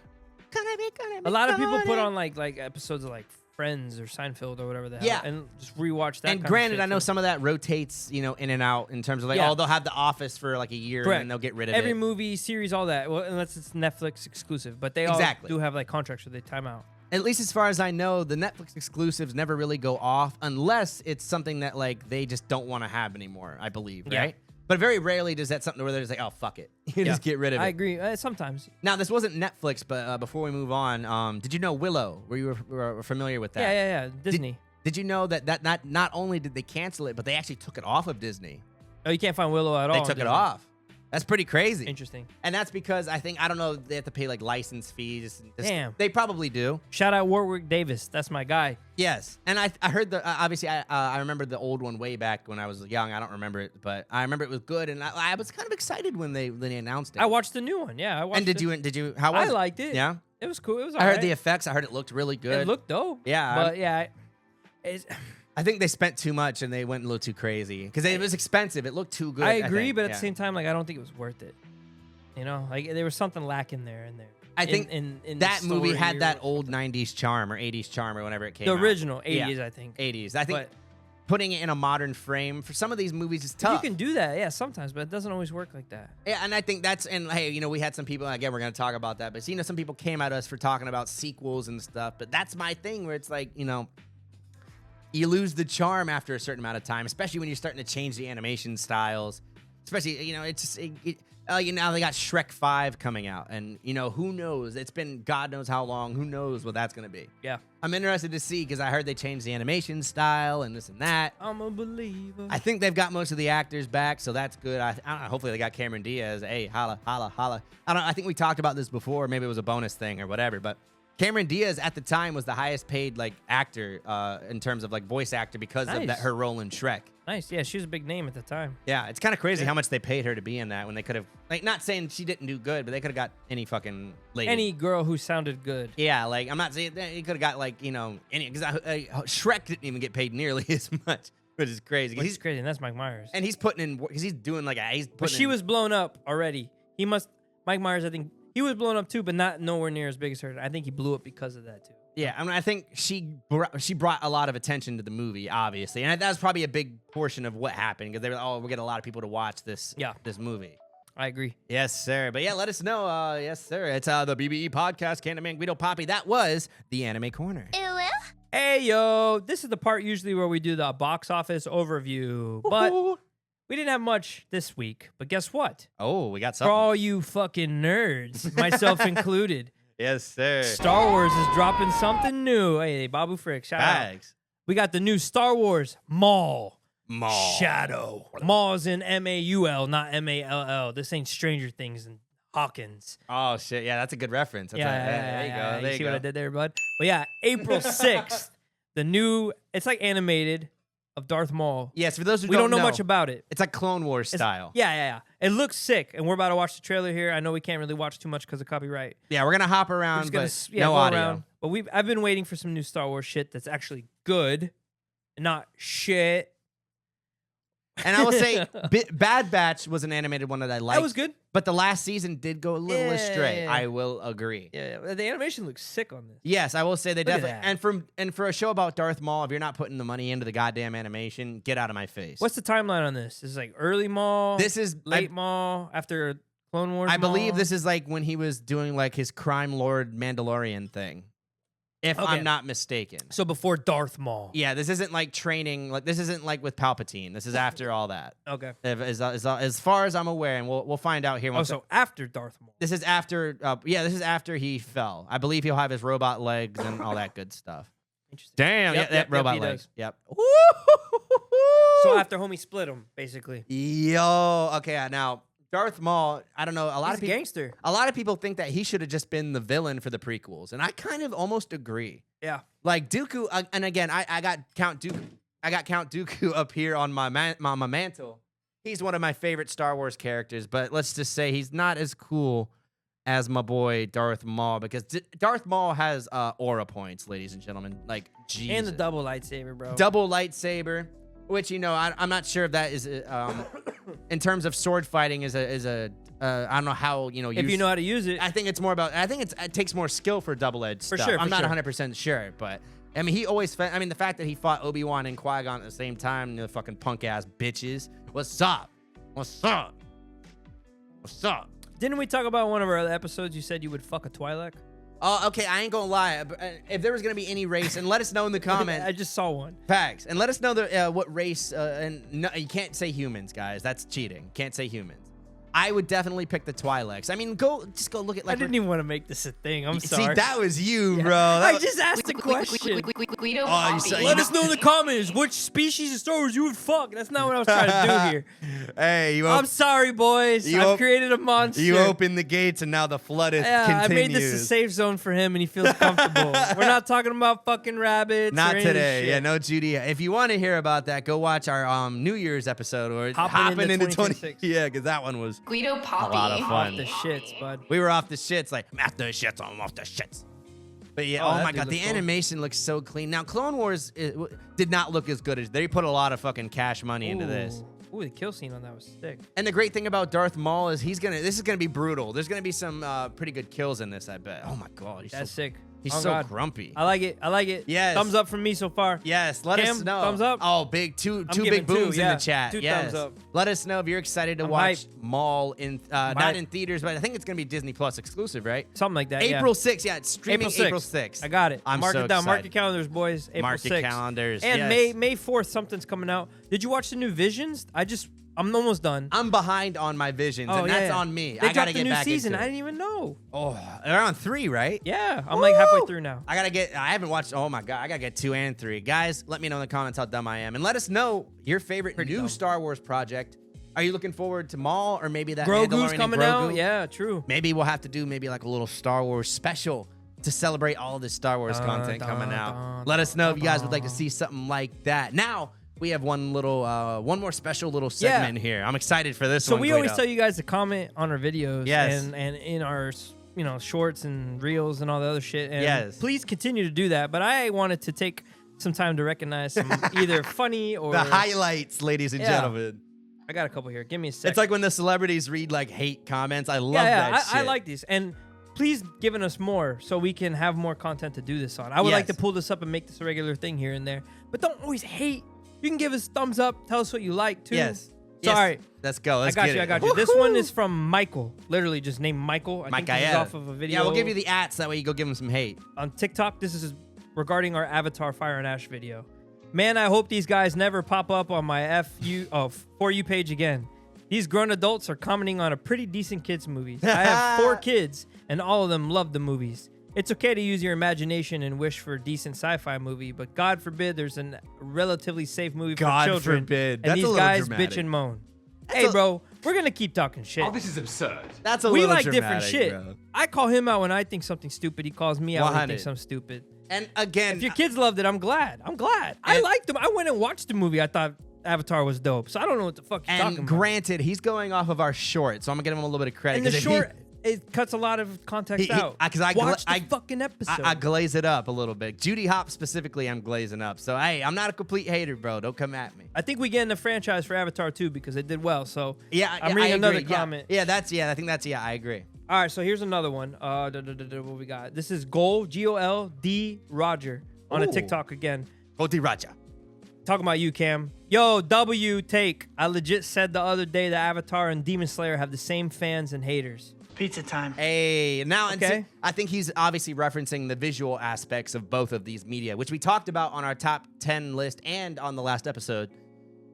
A lot of people put on like episodes of like Friends or Seinfeld or whatever the hell, and just rewatch that. And granted, I know some of that rotates, in and out in terms of like, they'll have The Office for like a year and then they'll get rid of it. Every movie, series, all that. Well, unless it's Netflix exclusive, but they all do have like contracts where they time out. At least as far as I know, the Netflix exclusives never really go off unless it's something that like they just don't want to have anymore, I believe, right? But very rarely does that something where they're just like, oh, fuck it. You just get rid of it. I agree. Sometimes. Now, this wasn't Netflix, but before we move on, did you know Willow? Were you were familiar with that? Yeah. Disney. Did you know that not only did they cancel it, but they actually took it off of Disney? Oh, you can't find Willow at all. They took it off. That's pretty crazy. Interesting. And that's because I don't know, they have to pay like license fees. Damn. They probably do. Shout out Warwick Davis. That's my guy. Yes. And I heard obviously I remember the old one way back when I was young. I don't remember it, but I remember it was good. And I was kind of excited when they announced it. I watched the new one. Yeah, I watched it. And did you, how was it? I liked it. Yeah? It was cool. It was I heard the effects. I heard it looked really good. It looked dope. Yeah. But yeah, I think they spent too much and they went a little too crazy because it was expensive. It looked too good. I agree, think. but at the same time, like I don't think it was worth it. You know, like there was something lacking there. I think in that the movie story had that or old something. 90s charm or 80s charm or whenever it came The out. original 80s, Yeah. I think. 80s. I think But putting it in a modern frame for some of these movies is tough. you can do that, yeah, sometimes, but it doesn't always work like that. Yeah, and I think that's, and hey, you know, we had some people, again, we're going to talk about that, but you know, some people came at us for talking about sequels and stuff, but that's my thing where it's like, you know, you lose the charm after a certain amount of time, especially when you're starting to change the animation styles, especially, you know, it's just, you know, they got Shrek 5 coming out, and, you know, who knows? It's been God knows how long. Who knows what that's going to be? Yeah. I'm interested to see because I heard they changed the animation style and this and that. I'm a believer. I think they've got most of the actors back, so that's good. I don't know. Hopefully they got Cameron Diaz. Hey, holla, holla, holla. I think we talked about this before. Maybe it was a bonus thing or whatever, but Cameron Diaz at the time was the highest paid like actor in terms of like voice actor because of Nice. her role in Shrek. Nice. Yeah, she was a big name at the time. Yeah, it's kind of crazy how much they paid her to be in that when they could have, like, not saying she didn't do good, but they could have got any fucking lady. Any girl who sounded good. Yeah, like, I'm not saying you could have got, like, you know, any, because Shrek didn't even get paid nearly as much, which is crazy. Which is crazy, and that's Mike Myers. And he's putting in, because he's doing, like, he's putting But she in, was blown up already. Mike Myers, I think, he was blown up too, but not nowhere near as big as her. I think he blew up because of that too. Yeah, I mean, I think she brought a lot of attention to the movie, obviously, and that was probably a big portion of what happened because they were, we're getting a lot of people to watch this movie. I agree. Yes, sir. But yeah, let us know. Yes, sir. It's the BBE podcast, Candyman Guido Papi. That was the Anime Corner. Hey, yo. This is the part usually where we do the box office overview, but we didn't have much this week. But guess what? Oh, we got For something. all you fucking nerds, myself included, Yes, sir. Star Wars is dropping something new. Hey, Babu Frick, shout out. Bags. We got the new Star Wars Maul. Maul. Shadow. Maul's in M-A-U-L, not M-A-L-L. This ain't Stranger Things and Hawkins. Oh, shit. Yeah, that's a good reference. That's there you go. There you see go. what I did there, bud? But yeah, April 6th, the new, it's like animated of Darth Maul. Yes, for those who We don't know much about it. It's like Clone Wars style. Yeah. It looks sick, and we're about to watch the trailer here. I know we can't really watch too much because of copyright. Yeah, we're going to hop We're around, just but gonna no go audio. around. But I've been waiting for some new Star Wars shit that's actually good, and not shit. And I will say, Bad Batch was an animated one that I liked. That was good. But the last season did go a little astray. Yeah. I will agree. Yeah, the animation looks sick on this. Yes, I will say they Look at definitely. that. And for a show about Darth Maul, if you're not putting the money into the goddamn animation, get out of my face. What's the timeline on this? Is it like early Maul? This is late Maul after Clone Wars? I believe Maul? this is like when he was doing like his crime lord Mandalorian thing, if Okay. I'm not mistaken. So before Darth Maul. Yeah, this isn't like training. Like this isn't like with Palpatine. This is after all that. Okay. As far as I'm aware, and we'll find out here. Oh, Once so after Darth Maul. this is after. This is after he fell. I believe he'll have his robot legs and all that good stuff. Interesting. Damn, Yep, robot he legs. does. Yep. So after homie split him, basically. Yo, okay, now Darth Maul. I don't know. A lot He's of a people. gangster. A lot of people think that he should have just been the villain for the prequels, and I kind of almost agree. Yeah. Like Dooku, and again, I got Count Dooku. I got Count Dooku up here on my mantle. He's one of my favorite Star Wars characters, but let's just say he's not as cool as my boy Darth Maul because Darth Maul has aura points, ladies and gentlemen. Like Jesus. And the double lightsaber, bro. Double lightsaber, which I'm not sure if that is in terms of sword fighting is a I don't know how if you know how to use it. I think it's more about. I think it takes more skill for double-edged For stuff. sure, I'm for not sure. 100% sure, but I mean, he always. I mean, the fact that he fought Obi-Wan and Qui-Gon at the same time, the fucking punk-ass bitches. What's up? What's up? What's up? Didn't we talk about one of our other episodes? You said you would fuck a Twi'lek. Oh, okay. I ain't gonna lie. If there was gonna be any race, and let us know in the comment. I just saw one. Facts, and let us know what race. And no, you can't say humans, guys. That's cheating. Can't say humans. I would definitely pick the Twi'leks. I mean, just go look at like. I didn't even want to make this a thing. I'm sorry. See, that was you, Yeah. bro. I just asked a question. Guido Oh, you Papi. say- Let us know in the comments which species of Star Wars you would fuck. That's not what I was trying to do here. Hey, I'm sorry, boys. I've created a monster. You opened the gates, and now the floodeth Yeah, continues. I made this a safe zone for him, and he feels comfortable. We're not talking about fucking rabbits. Not or any of this today. shit. Yeah, no Judy. If you want to hear about that, go watch our New Year's episode or Hopping into 2026. Yeah, because that one was Guido Papi. a lot of fun. Off the shits, bud. We were off the shits, like, I'm off the shits, I'm off the shits. But yeah, Oh, oh that my dude god, the looks cool. animation looks so clean. Now, Clone Wars did not look as good as they put a lot of fucking cash money into this. Ooh, the kill scene on that was sick. And the great thing about Darth Maul is this is gonna be brutal. There's gonna be some pretty good kills in this, I bet. Oh my god, he's That's so, sick. he's Oh, so God. grumpy. I like it. I like it. Yes. Thumbs up from me so far. Yes, let Cam, us know. thumbs up? Oh, big two I'm big giving two, booms in yeah. the chat. 2 Yes. thumbs up. Let us know if you're excited to I'm watch hyped. Maul in not hyped. in theaters, but I think it's gonna be Disney Plus exclusive, right? Something like that. April 6th, yeah, it's streaming April 6th. April 6th. I got it. I'm Mark so it down. Mark your excited. calendars, boys. April Mark 6th. your calendars. And yes. May 4th, something's coming out. Did you watch the new Visions? I'm almost done. I'm behind on my visions, Oh, and yeah, that's yeah. on me. They I gotta dropped get the new back season. into I it. didn't even know. Oh, they're on 3, right? Yeah, I'm like halfway Woo! through now. I haven't watched. Oh my god, I gotta get 2 and 3. Guys, let me know in the comments how dumb I am, and let us know your favorite Pretty new dumb. Star Wars project. Are you looking forward to Maul or maybe that Grogu's Mandalorian and coming Grogu? out. Yeah, true. Maybe we'll have to do like a little Star Wars special to celebrate all this Star Wars content coming out. Let us know if you guys would like to see something like that. Now we have one more special little segment here. I'm excited for this So one. we always Guido. tell you guys to comment on our videos Yes. and in our shorts and reels and all the other shit. And Yes. please continue to do that. But I wanted to take some time to recognize some either funny or the highlights, ladies and Yeah. gentlemen. I got a couple here. Give me a sec. It's like when the celebrities read like hate comments. I love yeah, that shit. I like these. And please giving us more so we can have more content to do this on. I would like to Yes. pull this up and make this a regular thing here and there. But don't always hate. You can give us thumbs up. Tell us what you like too. Yes. So, Yes. all right. Let's go. Let's I got get you. it. I got you. This one is from Michael. Literally just named Michael. I think this is Micah. off of a video. Yeah, we'll give you the ats. That way you go give them some hate. on TikTok. This is regarding our Avatar Fire and Ash video. Man, I hope these guys never pop up on my For You page again. These grown adults are commenting on a pretty decent kids movies. I have 4 kids, and all of them love the movies. It's okay to use your imagination and wish for a decent sci-fi movie, but God forbid there's a relatively safe movie for God children. forbid. And That's a these little guys dramatic. bitch and moan. Hey, bro, we're gonna keep talking shit. Oh, this is absurd. That's a We little like dramatic, different shit. bro. I call him out when I think something stupid. He calls me out when he 100. thinks I'm stupid. And again, If your kids loved it, I'm glad. I And- liked them. I went and watched the movie. I thought Avatar was dope. So I don't know what the fuck you're talking and about. granted, he's going off of our short, so I'm gonna give him a little bit of credit. And the 'cause if he- short, it cuts a lot of context He- out. because I Watch the I- fucking episode. I glaze it up a little bit. Judy Hop specifically, I'm glazing up. So hey, I'm not a complete hater, bro. Don't come at me. I think we get in the franchise for Avatar too because it did well. So Yeah, I'm yeah, reading I another agree. comment. Yeah, I think that's I agree. All right, so here's another one. What we got? This is Gold Roger on a Ooh. TikTok again. Goti Raja. Talking about you, Cam. Yo, W take. I legit said the other day that Avatar and Demon Slayer have the same fans and haters. Pizza time. Hey, now Okay. I think he's obviously referencing the visual aspects of both of these media, which we talked about on our top 10 list and on the last episode.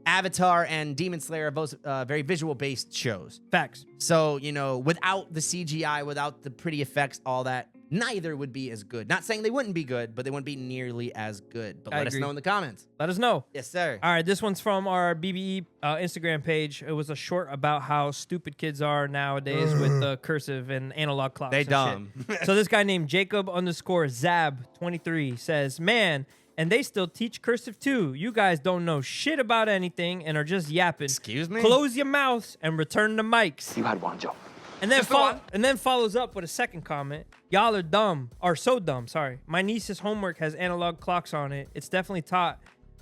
Avatar and Demon Slayer are both very visual-based shows. Facts. So, without the CGI, without the pretty effects, all that, neither would be as good. Not saying they wouldn't be good, but they wouldn't be nearly as good. But I let us agree. know in the comments. Let us know. Yes, sir. All right, this one's from our BBE Instagram page. It was a short about how stupid kids are nowadays with the cursive and analog clocks. They and dumb. shit. So this guy named Jacob_Zab23 says, "Man, and they still teach cursive too. You guys don't know shit about anything and are just yapping. Excuse me? Close your mouths and return the mics." You had one job. And then follows up with a second comment. Y'all are dumb, or so dumb, sorry. My niece's homework has analog clocks on it. It's definitely taught,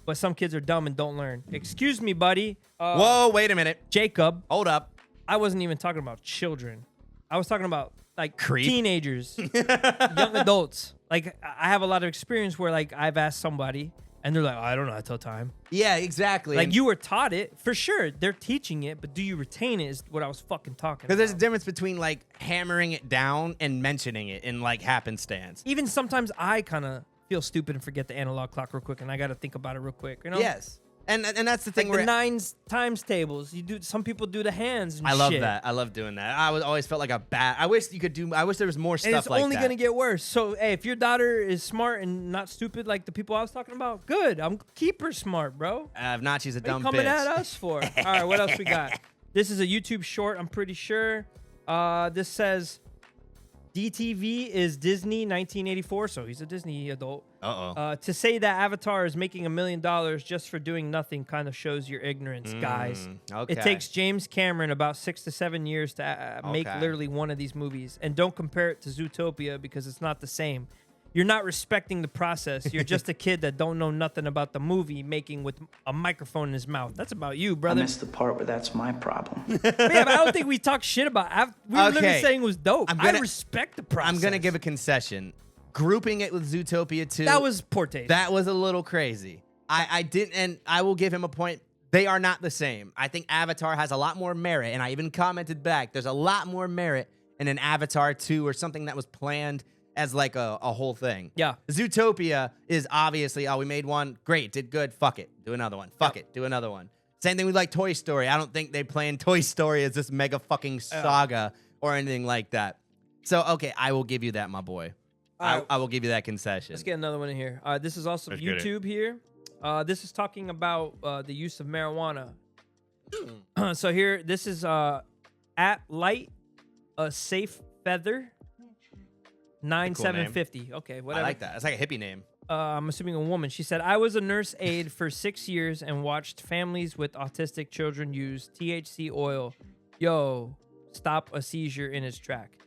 but some kids are dumb and don't learn. Excuse me, buddy. Whoa, wait a minute. Jacob, Hold up. I wasn't even talking about children. I was talking about like Creep. teenagers, young adults. Like I have a lot of experience where like I've asked somebody and they're like, I don't know how to tell time. Yeah, exactly. Like you were taught it for sure. They're teaching it, but do you retain it? Is what I was fucking talking Because about. there's a difference between like hammering it down and mentioning it in like happenstance. Even sometimes I kind of feel stupid and forget the analog clock real quick, and I got to think about it real quick. You know? Yes. And that's the Like thing the where nines times tables. You do. Some people do the hands. And I love shit. that. I love doing that. I always felt like a bad. I wish there was more stuff And it's like only that. gonna get worse. So, hey, if your daughter is smart and not stupid like the people I was talking about, good. Keep her smart, bro. If not, she's a What are dumb you coming bitch. at us for? All right, what else we got? This is a YouTube short, I'm pretty sure. This says DTV is Disney 1984, so he's a Disney adult. Uh-oh. To say that Avatar is making $1 million just for doing nothing kind of shows your ignorance, guys. okay. It takes James Cameron about 6 to 7 years to make Okay. literally one of these movies. And don't compare it to Zootopia because it's not the same. You're not respecting the process. You're just a kid that don't know nothing about the movie making with a microphone in his mouth. That's about you, I brother. missed the part where that's my problem. Yeah, but I don't think we talk shit about. We were literally Okay. saying it was dope. I gonna- respect the process. I'm gonna give a concession. Grouping it with Zootopia 2. That was poor taste. That was a little crazy. I didn't, and I will give him a point. They are not the same. I think Avatar has a lot more merit, and I even commented back. There's a lot more merit in an Avatar 2 or something that was planned as like a whole thing. Yeah. Zootopia is obviously, we made one, great, did good, fuck it, do another one, fuck it, do another one. Same thing with like Toy Story. I don't think they planned Toy Story as this mega fucking saga or anything like that. So, okay, I will give you that, my boy. I will give you that concession. Let's get another one in here. This is also Let's get it. YouTube here. This is talking about the use of marijuana. So here, this is at Light a Safe Feather 9750. Okay, I whatever. like that. It's like a hippie name. I'm assuming a woman. She said, I was a nurse aide for 6 years and watched families with autistic children use THC oil. Yo, stop a seizure in its track.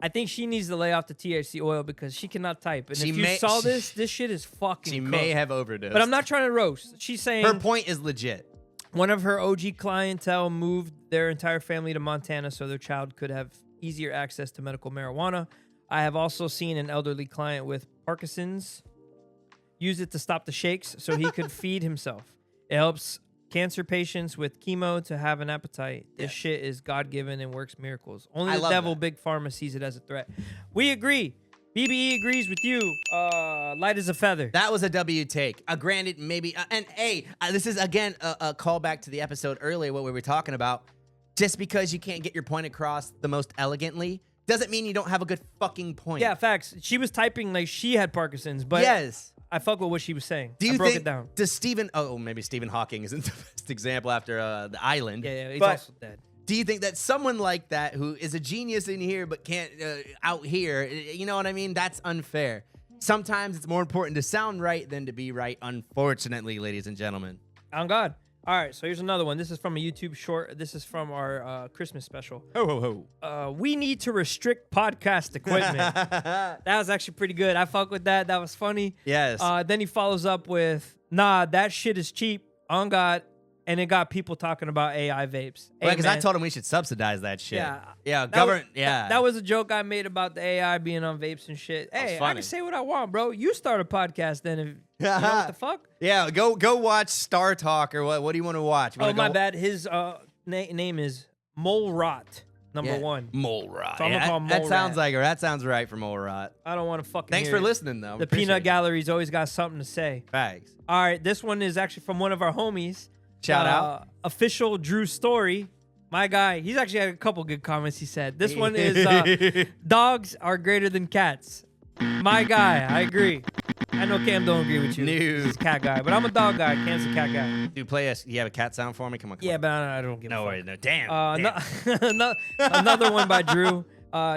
I think she needs to lay off the THC oil because she cannot type. And She if you may- saw this shit is fucking She cooked. may have overdosed. But I'm not trying to roast. She's saying Her point is legit. one of her OG clientele moved their entire family to Montana so their child could have easier access to medical marijuana. I have also seen an elderly client with Parkinson's use it to stop the shakes so he could feed himself. It helps cancer patients with chemo to have an appetite. This shit is God-given and works miracles. Only I the love devil, that. Big Pharma, sees it as a threat. We agree. BBE agrees with you. Light as a feather. That was a W take. Granted, maybe, and hey, this is again a callback to the episode earlier, what we were talking about. Just because you can't get your point across the most elegantly doesn't mean you don't have a good fucking point. Yeah, facts. She was typing like she had Parkinson's, but yes. I fuck with what she was saying. Do I you broke think? it down. Does Stephen? Oh, maybe Stephen Hawking isn't the best example after the Island. Yeah, he's but also dead. do you think that someone like that who is a genius in here but can't out here? You know what I mean? That's unfair. Sometimes it's more important to sound right than to be right. Unfortunately, ladies and gentlemen. On God. All right, so here's another one. This is from a YouTube short. This is from our Christmas special. Ho ho ho. We need to restrict podcast equipment. That was actually pretty good. I fuck with that. That was funny. Yes. Then he follows up with, nah, that shit is cheap. On God. And it got people talking about AI vapes. Hey, Because I man, told him we should subsidize that shit. Yeah. Yeah. that Government. was- Yeah. That was a joke I made about the AI being on vapes and shit. Hey, I funny. can say what I want, bro. You start a podcast then. If, you know what the fuck? Yeah. Go watch Star Talk or what? What do you want to watch? You Oh, wanna my go- bad. His name is Mole Rot, number Yeah. one. Mole rot. So I'm gonna call him that Mole sounds Rat. like her. That sounds right for mole rot. I don't want to fucking Thanks hear for it. listening, though. The Appreciate Peanut it. Gallery's always got something to say. Thanks. All right, this one is actually from one of our homies. Shout out. Official Drew Story. My guy, he's actually had a couple good comments, he said. This one is, dogs are greater than cats. My guy, I agree. I know Cam don't agree with you. No. He's a cat guy, but I'm a dog guy. Cam's a cat guy. Do play us? You have a cat sound for me? Come on. Yeah, but I don't give a No fuck. way. No. Damn. Another one by Drew.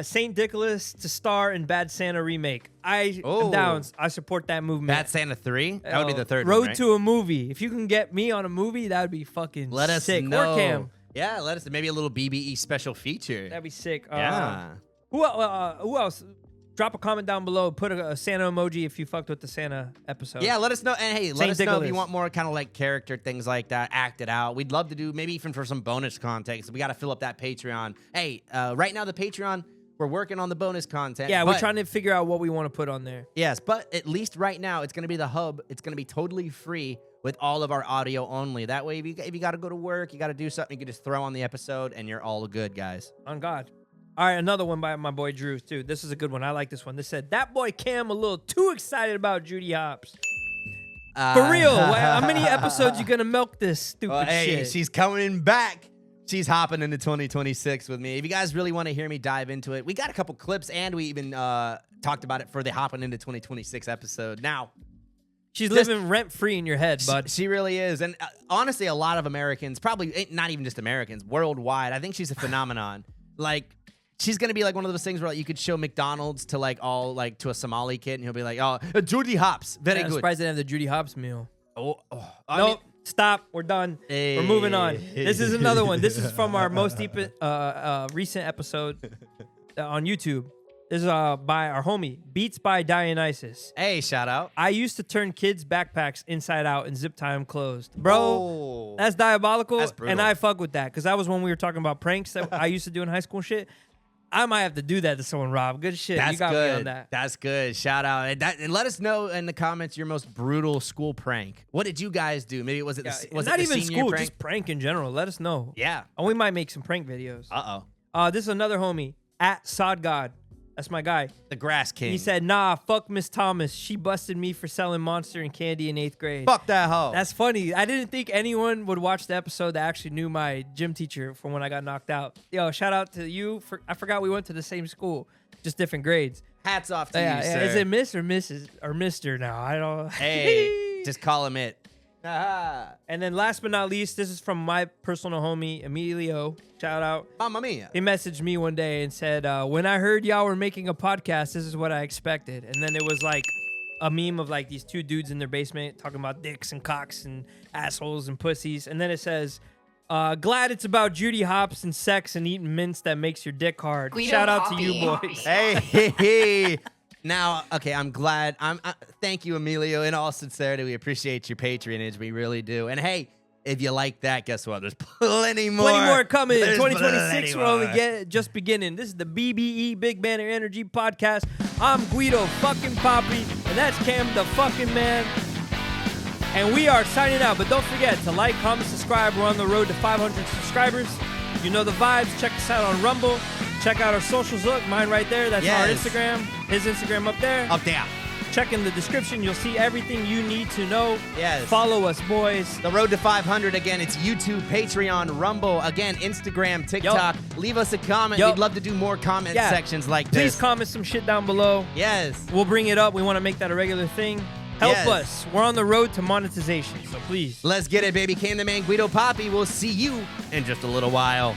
Saint Nicholas to star in Bad Santa remake. I am down. I support that movement. Bad Santa 3? That would be the third Road one, right? to a movie. If you can get me on a movie, that would be fucking Let us sick. know. Or Cam. Yeah, let us. Maybe a little BBE special feature. That'd be sick. Yeah. Who else? Drop a comment down below. Put a Santa emoji if you fucked with the Santa episode. Yeah, let us know. And hey, let Saint us know if Nicholas. you want more kind of like character things like that acted out. We'd love to do maybe even for some bonus content. So we got to fill up that Patreon. Hey, right now the Patreon, we're working on the bonus content. Yeah, we're but- trying to figure out what we want to put on there. Yes, but at least right now it's going to be the hub. It's going to be totally free with all of our audio only. That way, if you got to go to work, you got to do something, you can just throw on the episode and you're all good, guys. On God. All right, another one by my boy Drew, too. This is a good one. I like this one. This said, that boy Cam a little too excited about Judy Hopps. For real. How many episodes you going to milk this stupid Well, hey, shit? she's coming back. She's hopping into 2026 with me. If you guys really want to hear me dive into it, we got a couple clips and we even talked about it for the hopping into 2026 episode. Now, She's just- living rent-free in your head, bud. she really is. And honestly, a lot of Americans, probably not even just Americans, worldwide, I think she's a phenomenon. Like, she's going to be like one of those things where like, you could show McDonald's to like to a Somali kid and he'll be like, oh, Judy Hopps. Very I'm good. surprised they didn't have the Judy Hopps meal. I Nope. mean- Stop. We're done. We're moving on. This is another one. This is from our most recent episode on YouTube. This is by our homie, Beats by Dionysus. Hey, shout out. I used to turn kids' backpacks inside out and zip tie them closed. Bro, Oh. that's diabolical. That's brutal. And I fuck with that because that was when we were talking about pranks that I used to do in high school and shit. I might have to do that to someone, Rob. Good shit. That's you got good. me on that. That's good. Shout out. And let us know in the comments your most brutal school prank. What did you guys do? Maybe was it was not it the even senior school, prank? just prank in general. Let us know. Yeah. And we might make some prank videos. Uh-oh. This is another homie, at Sod God. That's my guy. The Grass King. He said, nah, fuck Miss Thomas. She busted me for selling Monster and candy in 8th grade. fuck that hoe. That's funny. I didn't think anyone would watch the episode that actually knew my gym teacher from when I got knocked out. Yo, shout out to you. I forgot we went to the same school, just different grades. Hats off to Yeah, you, yeah. sir. Is it Miss or Mrs. or Mr. now? I don't. Hey, just call him it. And then last but not least, this is from my personal homie, Emilio. Shout out. Mamma mia. He messaged me one day and said, when I heard y'all were making a podcast, this is what I expected. And then it was like a meme of like these two dudes in their basement talking about dicks and cocks and assholes and pussies. And then it says, glad it's about Judy Hopps and sex and eating mints that makes your dick hard. Guido Shout out to Papi. you boys. Hey. Now, okay, I'm glad. Thank you, Emilio. In all sincerity, we appreciate your patronage. We really do. And hey, if you like that, guess what? There's plenty more. Plenty more coming. There's 2026, plenty we're only more. just beginning. This is the BBE Big Banner Energy Podcast. I'm Guido fucking Papi, and that's Cam the fucking man. And we are signing out. But don't forget to like, comment, subscribe. We're on the road to 500 subscribers. You know the vibes. Check us out on Rumble. Check out our socials. Look, mine right there. That's our Yes. Instagram. His Instagram up there. Up there. Check in the description. You'll see everything you need to know. Yes. Follow us, boys. The road to 500. Again, it's YouTube, Patreon, Rumble. Again, Instagram, TikTok. Leave us a comment. Yup. We'd love to do more comment Yeah. sections like Please this. comment some shit down below. Yes. We'll bring it up. We want to make that a regular thing. Help Yes. us. We're on the road to monetization, so please. Let's get it, baby. Cam the man, Guido Papi. We'll see you in just a little while.